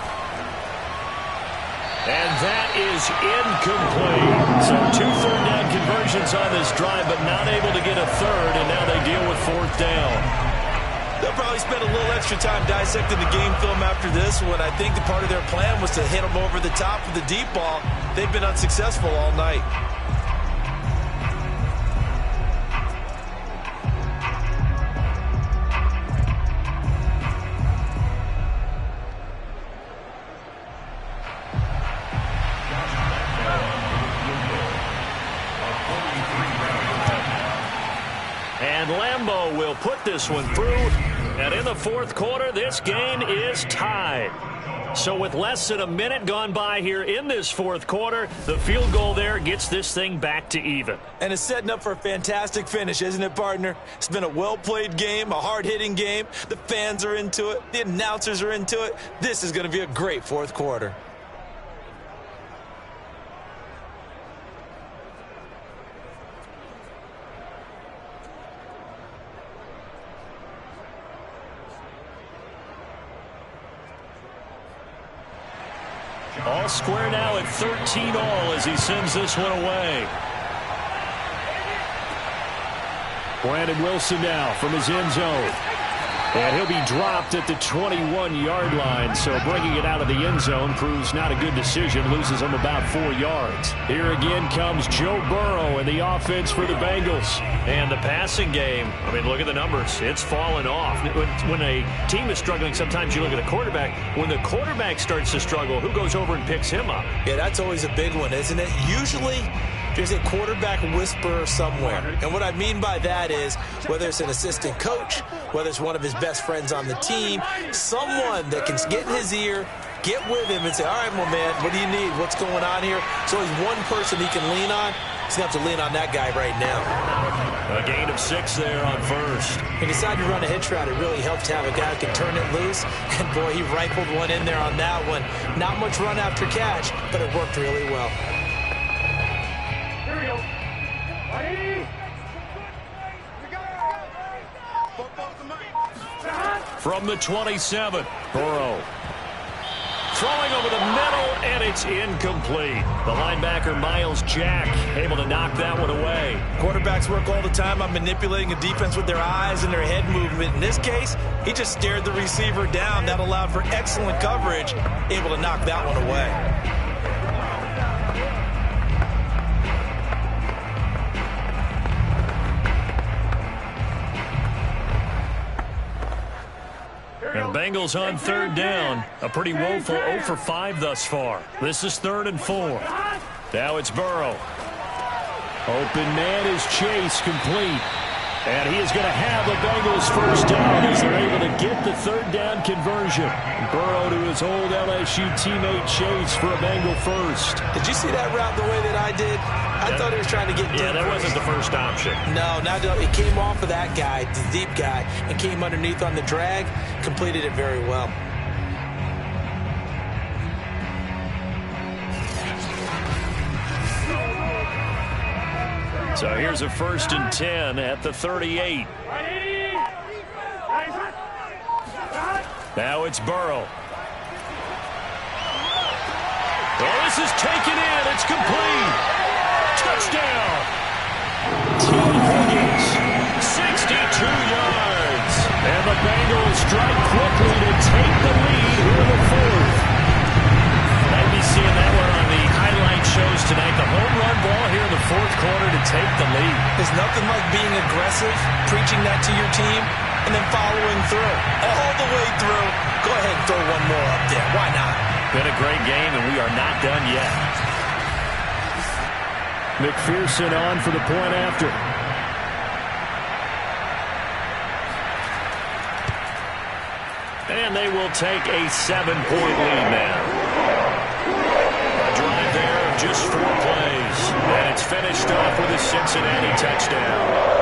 And that is incomplete. So 2 third down conversions on this drive, but not able to get a third, and now they deal with 4th down.
They'll probably spend a little extra time dissecting the game film after this one. I think the part of their plan was to hit them over the top of the deep ball. They've been unsuccessful all night.
Lambeau will put this one through, and in the 4th quarter, this game is tied. So with less than a minute gone by here in this 4th quarter, the field goal there gets this thing back to even.
And it's setting up for a fantastic finish, isn't it, partner? It's been a well-played game, a hard-hitting game. The fans are into it. The announcers are into it. This is going to be a great 4th quarter.
All square now at 13 all as he sends this one away.
Brandon Wilson now from his end zone. And he'll be dropped at the 21-yard line, so bringing it out of the end zone proves not a good decision, loses him about 4 yards. Here again comes Joe Burrow and the offense for the Bengals.
And the passing game, I mean, look at the numbers. It's fallen off. When a team is struggling, sometimes you look at a quarterback. When the quarterback starts to struggle, who goes over and picks him up?
Yeah, that's always a big one, isn't it? Usually, there's a quarterback whisperer somewhere. And what I mean by that is, whether it's an assistant coach, whether it's one of his best friends on the team, someone that can get in his ear, get with him and say, all right, well, man, what do you need? What's going on here? So there's one person he can lean on. He's going to have to lean on that guy right now.
A gain of 6 there on first.
He decided to run a hitch route. It really helped to have a guy who can turn it loose. And, boy, he rifled one in there on that one. Not much run after catch, but it worked really well.
From the 27, Burrow throwing over the middle, and it's incomplete. The linebacker, Miles Jack, able to knock that one away.
Quarterbacks work all the time on manipulating a defense with their eyes and their head movement. In this case, he just stared the receiver down. That allowed for excellent coverage, able to knock that one away.
And Bengals on third down. A pretty woeful 0 for 5 thus far. This is 3rd and 4. Now it's Burrow.
Open man is Chase, complete. And he is going to have the Bengals first down as they're able to get the 3rd down conversion. Burrow to his old LSU teammate Chase for a Bengal first.
Did you see that route the way that I did? I thought he was trying to get deep.
Yeah, that wasn't the first option.
No, it came off of that guy, the deep guy, and came underneath on the drag. Completed it very well.
So here's a 1st and 10 at the 38. Now it's Burrow. Well, this is taken in. It's complete. Touchdown.
T. Higgins.
62 yards.
And the
Bengals strike quickly to take the lead here in the fourth. Might be seeing that one on the highlight shows tonight. The home run ball here in the fourth quarter to take the lead.
There's nothing like being aggressive, preaching that to your team, and then following through. All the way through. Go ahead and throw one more up there. Why not?
Been a great game, and we are not done yet. McPherson on for the point after. And they will take a 7-point lead now. A drive there of just 4 plays. And it's finished off with a Cincinnati touchdown.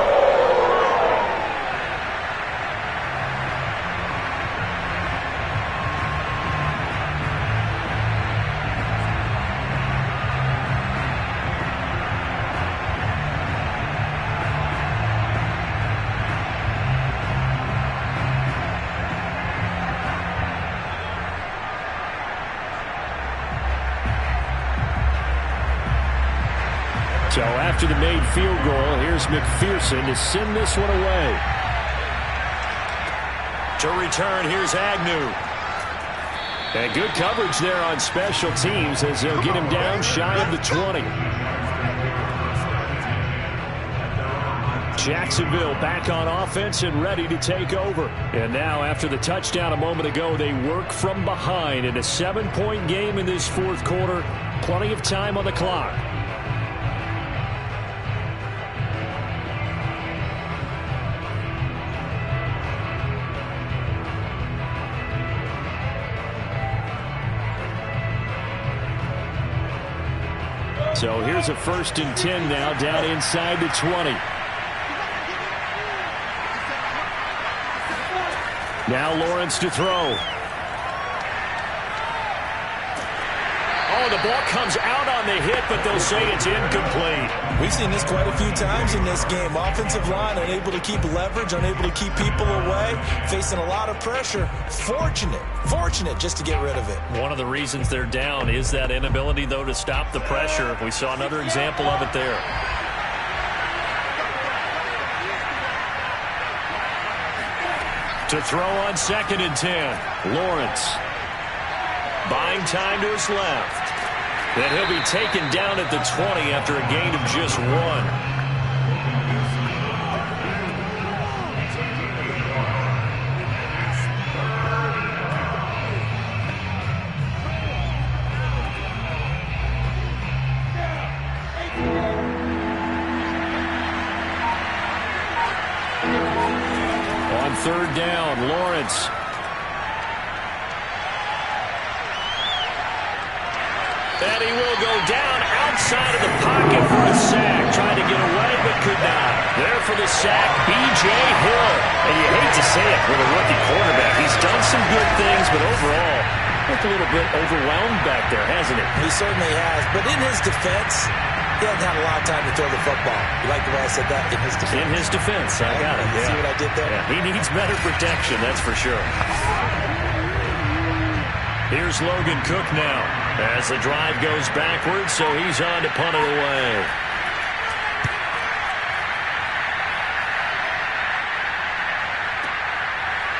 So after the made field goal, here's McPherson to send this one away. To return, here's Agnew. And good coverage there on special teams as they'll get him down shy of the 20. Jacksonville back on offense and ready to take over. And now after the touchdown a moment ago, they work from behind in a 7-point game in this fourth quarter. Plenty of time on the clock. So here's a 1st and 10 now down inside the 20. Now Lawrence to throw. Oh, the ball comes out on the hit, but they'll say it's incomplete.
We've seen this quite a few times in this game. Offensive line unable to keep leverage, unable to keep people away, facing a lot of pressure. Fortunate just to get rid of it.
One of the reasons they're down is that inability, though, to stop the pressure. We saw another example of it there. To throw on 2nd and 10. Lawrence. Buying time to his left. Then he'll be taken down at the 20 after a gain of just 1. On 3rd down, Lawrence. And he will go down outside of the pocket for a sack. Trying to get away, but could not. There for the sack, B.J. Hill. And you hate to say it with a rookie quarterback. He's done some good things, but overall, looked a little bit overwhelmed back there, hasn't he?
He certainly has. But in his defense, he hasn't had a lot of time to throw the football. You like the way I said that? In his defense.
In his defense. I got it.
You see what I did there?
Yeah, he needs better protection, that's for sure. Here's Logan Cook now as the drive goes backwards, so he's on to punt it away.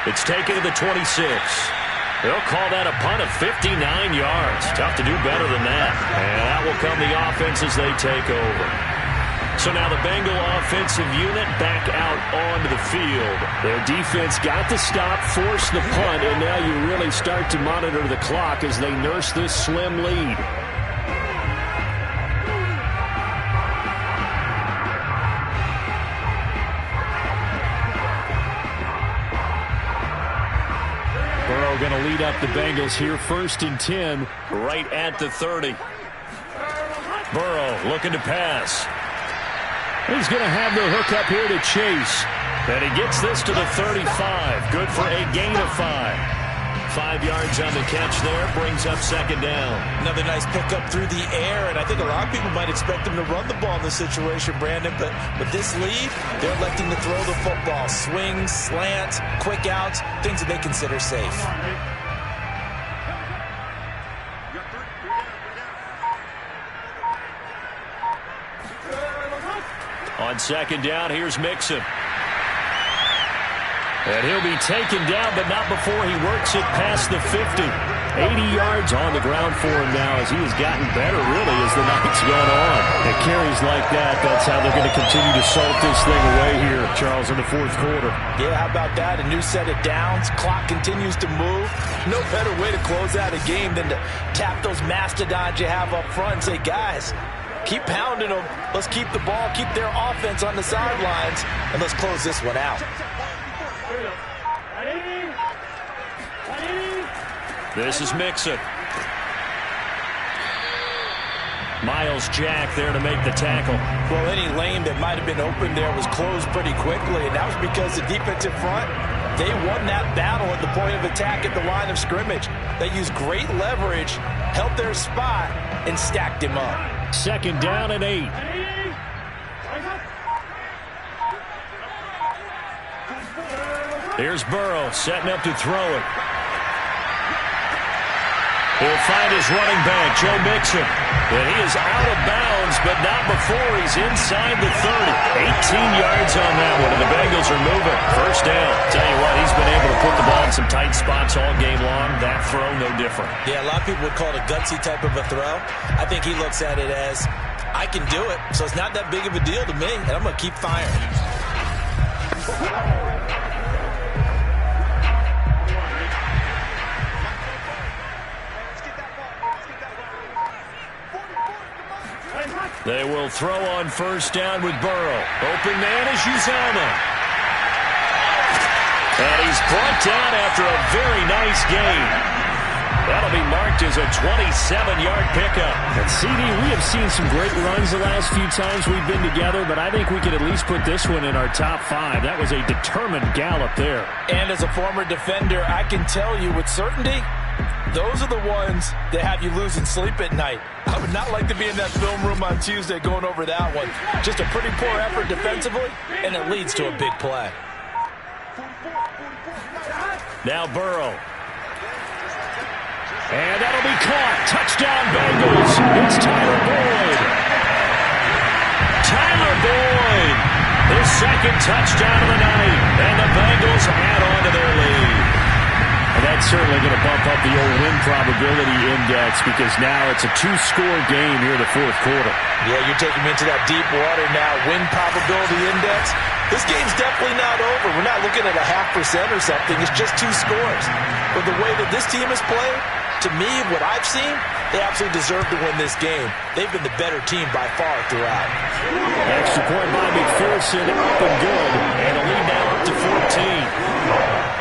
It's taken to the 26. They'll call that a punt of 59 yards. Tough to do better than that. And that will come the offense as they take over. So now the Bengal offensive unit back out onto the field. Their defense got the stop, forced the punt, and now you really start to monitor the clock as they nurse this slim lead. Burrow going to lead up the Bengals here, 1st and 10, right at the 30. Burrow looking to pass. He's going to have the hook up here to Chase. And he gets this to the 35. Good for a gain of 5. 5 yards on the catch there. Brings up 2nd down.
Another nice pickup through the air. And I think a lot of people might expect him to run the ball in this situation, Brandon. But with this lead, they're electing to throw the football. Swings, slants, quick outs, things that they consider safe. On 2nd down, here's Mixon.
And he'll be taken down, but not before he works it past the 50. 80 yards on the ground for him now as he has gotten better, really, as the night's gone on. And carries like that, that's how they're going to continue to salt this thing away here, Charles, in the fourth quarter.
Yeah, how about that? A new set of downs. Clock continues to move. No better way to close out a game than to tap those mastodons you have up front and say, guys, keep pounding them. Let's keep the ball, keep their offense on the sidelines, and let's close this one out.
This is Mixon. Miles Jack there to make the tackle.
Well, any lane that might have been open there was closed pretty quickly, and that was because the defensive front, they won that battle at the point of attack at the line of scrimmage. They used great leverage, held their spot, and stacked him up.
Second down and 8. Here's Burrow setting up to throw it. He'll find his running back, Joe Mixon. And he is out of bounds, but not before he's inside the 30. 18 yards on that one, and the Bengals are moving. First down. Tell you what, he's been able to put the ball in some tight spots all game long. That throw, no different.
Yeah, a lot of people would call it a gutsy type of a throw. I think he looks at it as, I can do it, so it's not that big of a deal to me, and I'm going to keep firing.
They will throw on first down with Burrow. Open man is Uzomah. And he's brought down after a very nice gain. That'll be marked as a 27-yard pickup.
And CD, we have seen some great runs the last few times we've been together, but I think we could at least put this one in our top 5. That was a determined gallop there.
And as a former defender, I can tell you with certainty, those are the ones that have you losing sleep at night. I would not like to be in that film room on Tuesday going over that one. Just a pretty poor effort defensively, and it leads to a big play.
Now Burrow. And that'll be caught. Touchdown Bengals. It's Tyler Boyd. Tyler Boyd. His second touchdown of the night. And the Bengals add on to their lead.
And that's certainly going to bump up the old win probability index because now it's a 2-score game here in the fourth quarter.
Yeah, you're taking me into that deep water now. Win probability index. This game's definitely not over. We're not looking at a 0.5% or something. It's just 2 scores. But the way that this team has played, to me, what I've seen, they absolutely deserve to win this game. They've been the better team by far throughout.
Extra point by McPherson, up and good.
And a lead now up to 14.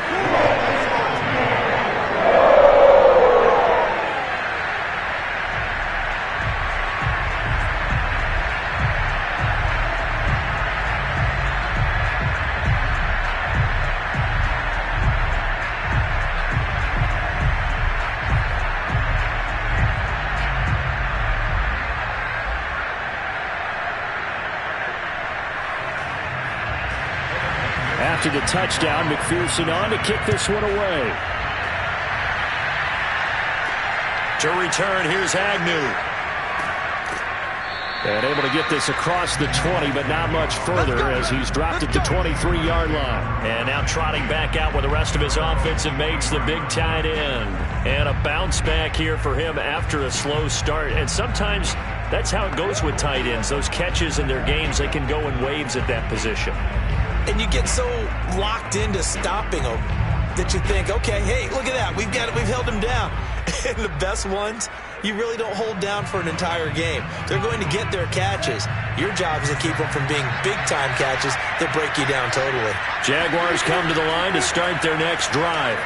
After the touchdown, McPherson on to kick this one away.
To return, here's Agnew.
And able to get this across the 20, but not much further as he's dropped at the 23-yard line.
And now trotting back out with the rest of his offensive mates, the big tight end. And a bounce back here for him after a slow start. And sometimes that's how it goes with tight ends. Those catches in their games, they can go in waves at that position.
And you get so locked into stopping them that you think, okay, hey, look at that. We've held them down. And the best ones, you really don't hold down for an entire game. They're going to get their catches. Your job is to keep them from being big-time catches that break you down totally.
Jaguars come to the line to start their next drive.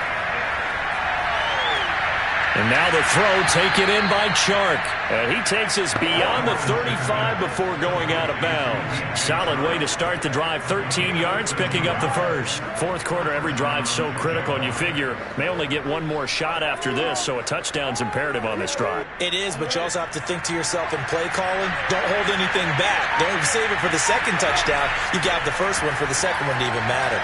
And now the throw taken in by Chark. And he takes us beyond the 35 before going out of bounds. Solid way to start the drive. 13 yards, picking up the first. Fourth quarter, every drive's so critical, and you figure may only get one more shot after this, so a touchdown's imperative on this drive.
It is, but you also have to think to yourself in play calling, don't hold anything back. Don't save it for the second touchdown. You got the first one for the second one to even matter.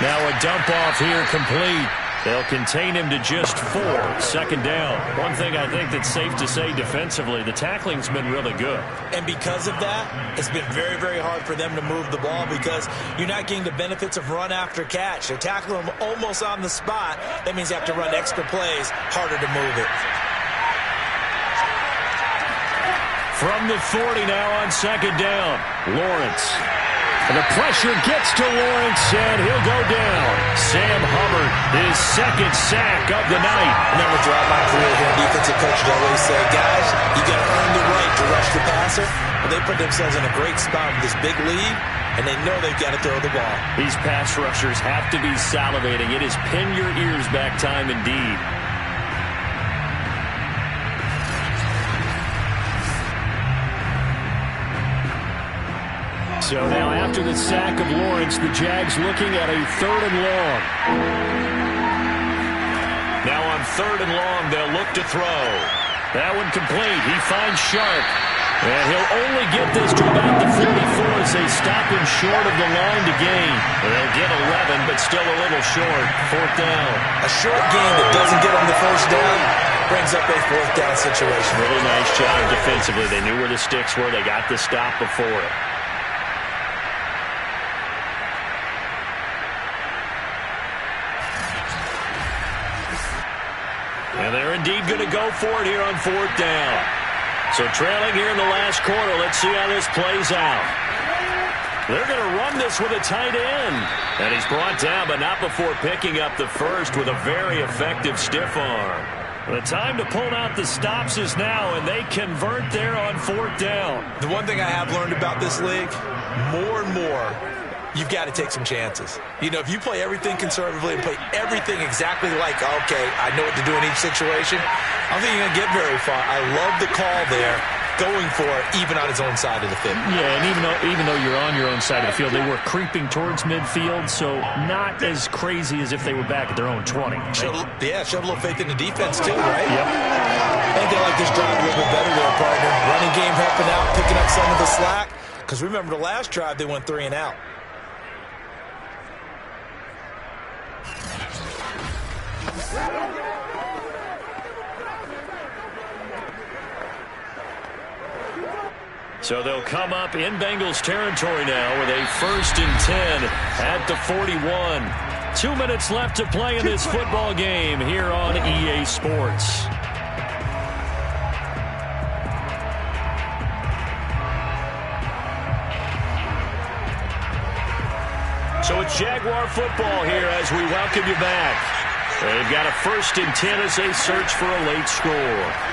Now a dump off here complete. They'll contain him to just 4. Second down. One thing I think that's safe to say defensively, the tackling's been really good.
And because of that, it's been very, very hard for them to move the ball because you're not getting the benefits of run after catch. They're tackling them almost on the spot. That means you have to run extra plays, harder to move it.
From the 40 now on second down, Lawrence. And the pressure gets to Lawrence, and he'll go down. Sam Hubbard, his second sack of the night.
I remember throughout my career here, defensive coaches always say, guys, you got to earn the right to rush the passer. But they put themselves in a great spot with this big lead, and they know they've got to throw the ball.
These pass rushers have to be salivating. It is pin your ears back time indeed. So now after the sack of Lawrence, the Jags looking at a 3rd and long. Now on 3rd and long, they'll look to throw. That one complete. He finds Sharp. And he'll only get this to about the 44 as they stop him short of the line to gain. They'll get 11, but still a little short. 4th down.
A short gain that doesn't get on the first down brings up a 4th down situation.
Really nice job defensively. They knew where the sticks were. They got the stop before it. And they're indeed going to go for it here on 4th down. So trailing here in the last quarter, let's see how this plays out. They're going to run this with a tight end. And he's brought down, but not before picking up the first with a very effective stiff arm. The time to pull out the stops is now, and they convert there on 4th down.
The one thing I have learned about this league, more and more, you've got to take some chances. You know, if you play everything conservatively and play everything exactly like, okay, I know what to do in each situation, I don't think you're going to get very far. I love the call there, going for it, even on his own side of the field.
Yeah, and even though you're on your own side of the field, they were creeping towards midfield, so not as crazy as if they were back at their own 20.
Showed a little faith in the defense too, right?
Yep.
I think they like this drive a little bit better there, partner. Running game helping out, picking up some of the slack. Because remember, the last drive, they went 3 and out.
So they'll come up in Bengals territory now with a 1st and 10 at the 41. 2 minutes left to play in this football game here on EA Sports. So it's Jaguar football here as we welcome you back. They've got a 1st and 10 as they search for a late score.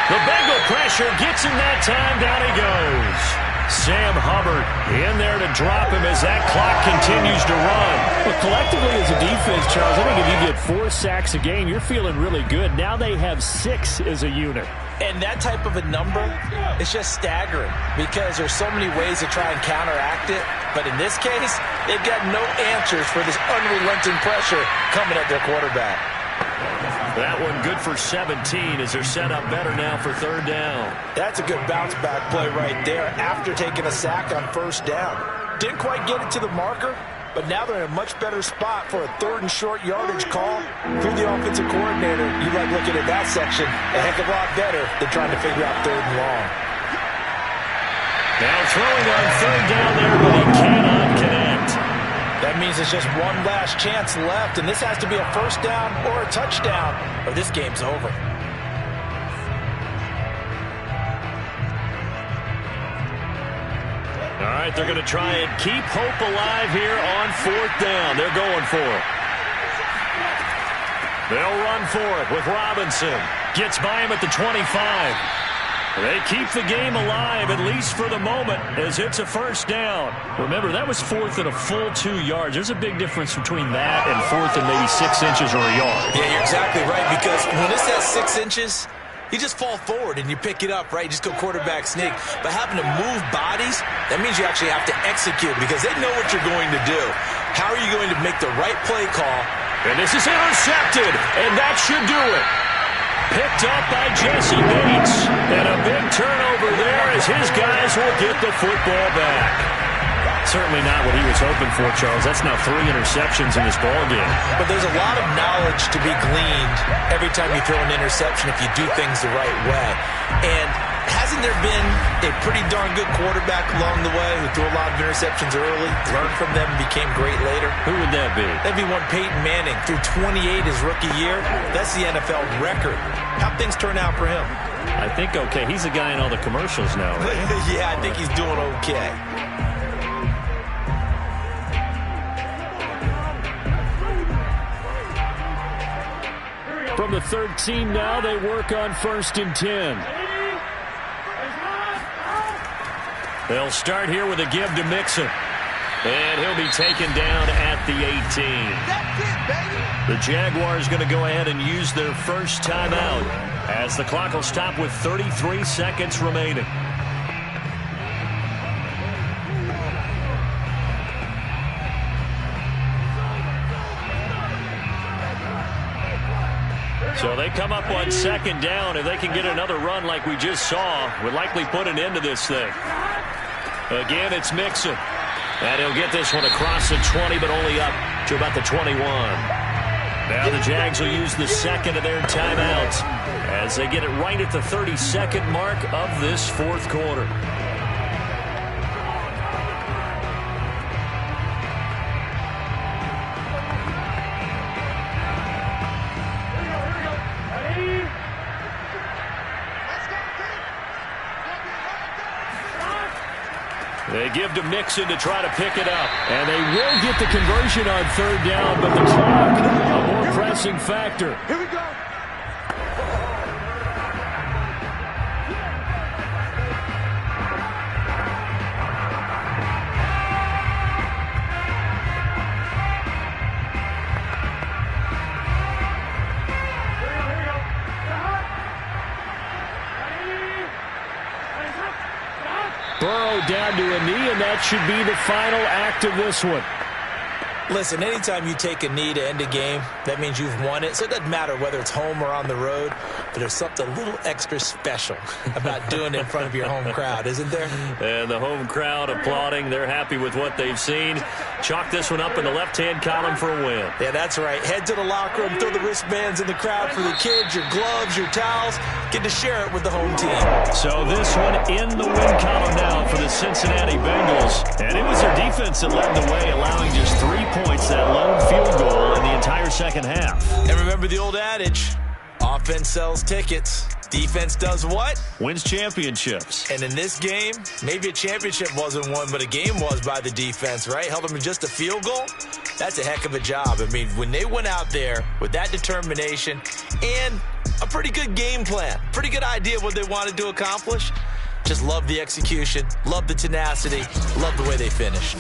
The Bengal pressure gets him that time. Down he goes. Sam Hubbard in there to drop him as that clock continues to run.
Well, collectively as a defense, Charles, I think if you get 4 sacks a game, you're feeling really good. Now they have 6 as a unit.
And that type of a number is just staggering because there's so many ways to try and counteract it. But in this case, they've got no answers for this unrelenting pressure coming at their quarterback.
That one good for 17 as they're set up better now for 3rd down.
That's a good bounce back play right there after taking a sack on 1st down. Didn't quite get it to the marker, but now they're in a much better spot for a 3rd and short yardage call. Through the offensive coordinator, you like looking at that section a heck of a lot better than trying to figure out 3rd and long.
Now throwing on 3rd down there, but he cannot connect.
That means it's just one last chance left, and this has to be a 1st down or a touchdown, or this game's over.
All right, they're going to try and keep hope alive here on 4th down. They're going for it. They'll run for it with Robinson. Gets by him at the 25. They keep the game alive, at least for the moment, as it's a 1st down. Remember, that was 4th and a full 2 yards. There's a big difference between that and 4th and maybe 6 inches or a yard.
Yeah, you're exactly right, because when it's at 6 inches, you just fall forward and you pick it up, right? You just go quarterback sneak. But having to move bodies, that means you actually have to execute because they know what you're going to do. How are you going to make the right play call?
And this is intercepted, and that should do it. Picked up by Jesse Bates. And a big turnover there as his guys will get the football back. Certainly not what he was hoping for, Charles. That's now 3 interceptions in this ballgame.
But there's a lot of knowledge to be gleaned every time you throw an interception if you do things the right way. And hasn't there been a pretty darn good quarterback along the way who threw a lot of interceptions early, learned from them, and became great later?
Who would that be?
That'd be one Peyton Manning. Threw 28 his rookie year. That's the NFL record. How'd things turn out for him?
I think okay. He's a guy in all the commercials now, right?
Yeah, I think he's doing okay.
From the 13 now, they work on 1st and 10. They'll start here with a give to Mixon. And he'll be taken down at the 18. The Jaguars going to go ahead and use their first timeout as the clock will stop with 33 seconds remaining. So they come up on 2nd down. If they can get another run like we just saw, would likely put an end to this thing. Again, it's Mixon. And he'll get this one across the 20, but only up to about the 21. Now the Jags will use the second of their timeouts as they get it right at the 32nd mark of this 4th quarter. They give to Mixon to try to pick it up.
And they will get the conversion on 3rd down, but the clock, a more pressing factor.
Here we go.
Burrow down to a knee, and that should be the final act of this one.
Listen, anytime you take a knee to end a game, that means you've won it. So it doesn't matter whether it's home or on the road, but there's something a little extra special about doing it in front of your home crowd, isn't there?
And the home crowd applauding. They're happy with what they've seen. Chalk this one up in the left-hand column for a win.
Yeah, that's right. Head to the locker room, throw the wristbands in the crowd for the kids, your gloves, your towels. Get to share it with the home team.
So this one in the win column now for the Cincinnati Bengals. And it was their defense that led the way, allowing just 3 points, that lone field goal in the entire second half.
And remember the old adage, offense sells tickets. Defense does what?
Wins championships.
And in this game, maybe a championship wasn't won, but a game was by the defense, right? Held them to just a field goal. That's a heck of a job. I mean, when they went out there with that determination and a pretty good game plan, pretty good idea what they wanted to accomplish, just love the execution, love the tenacity, love the way they finished.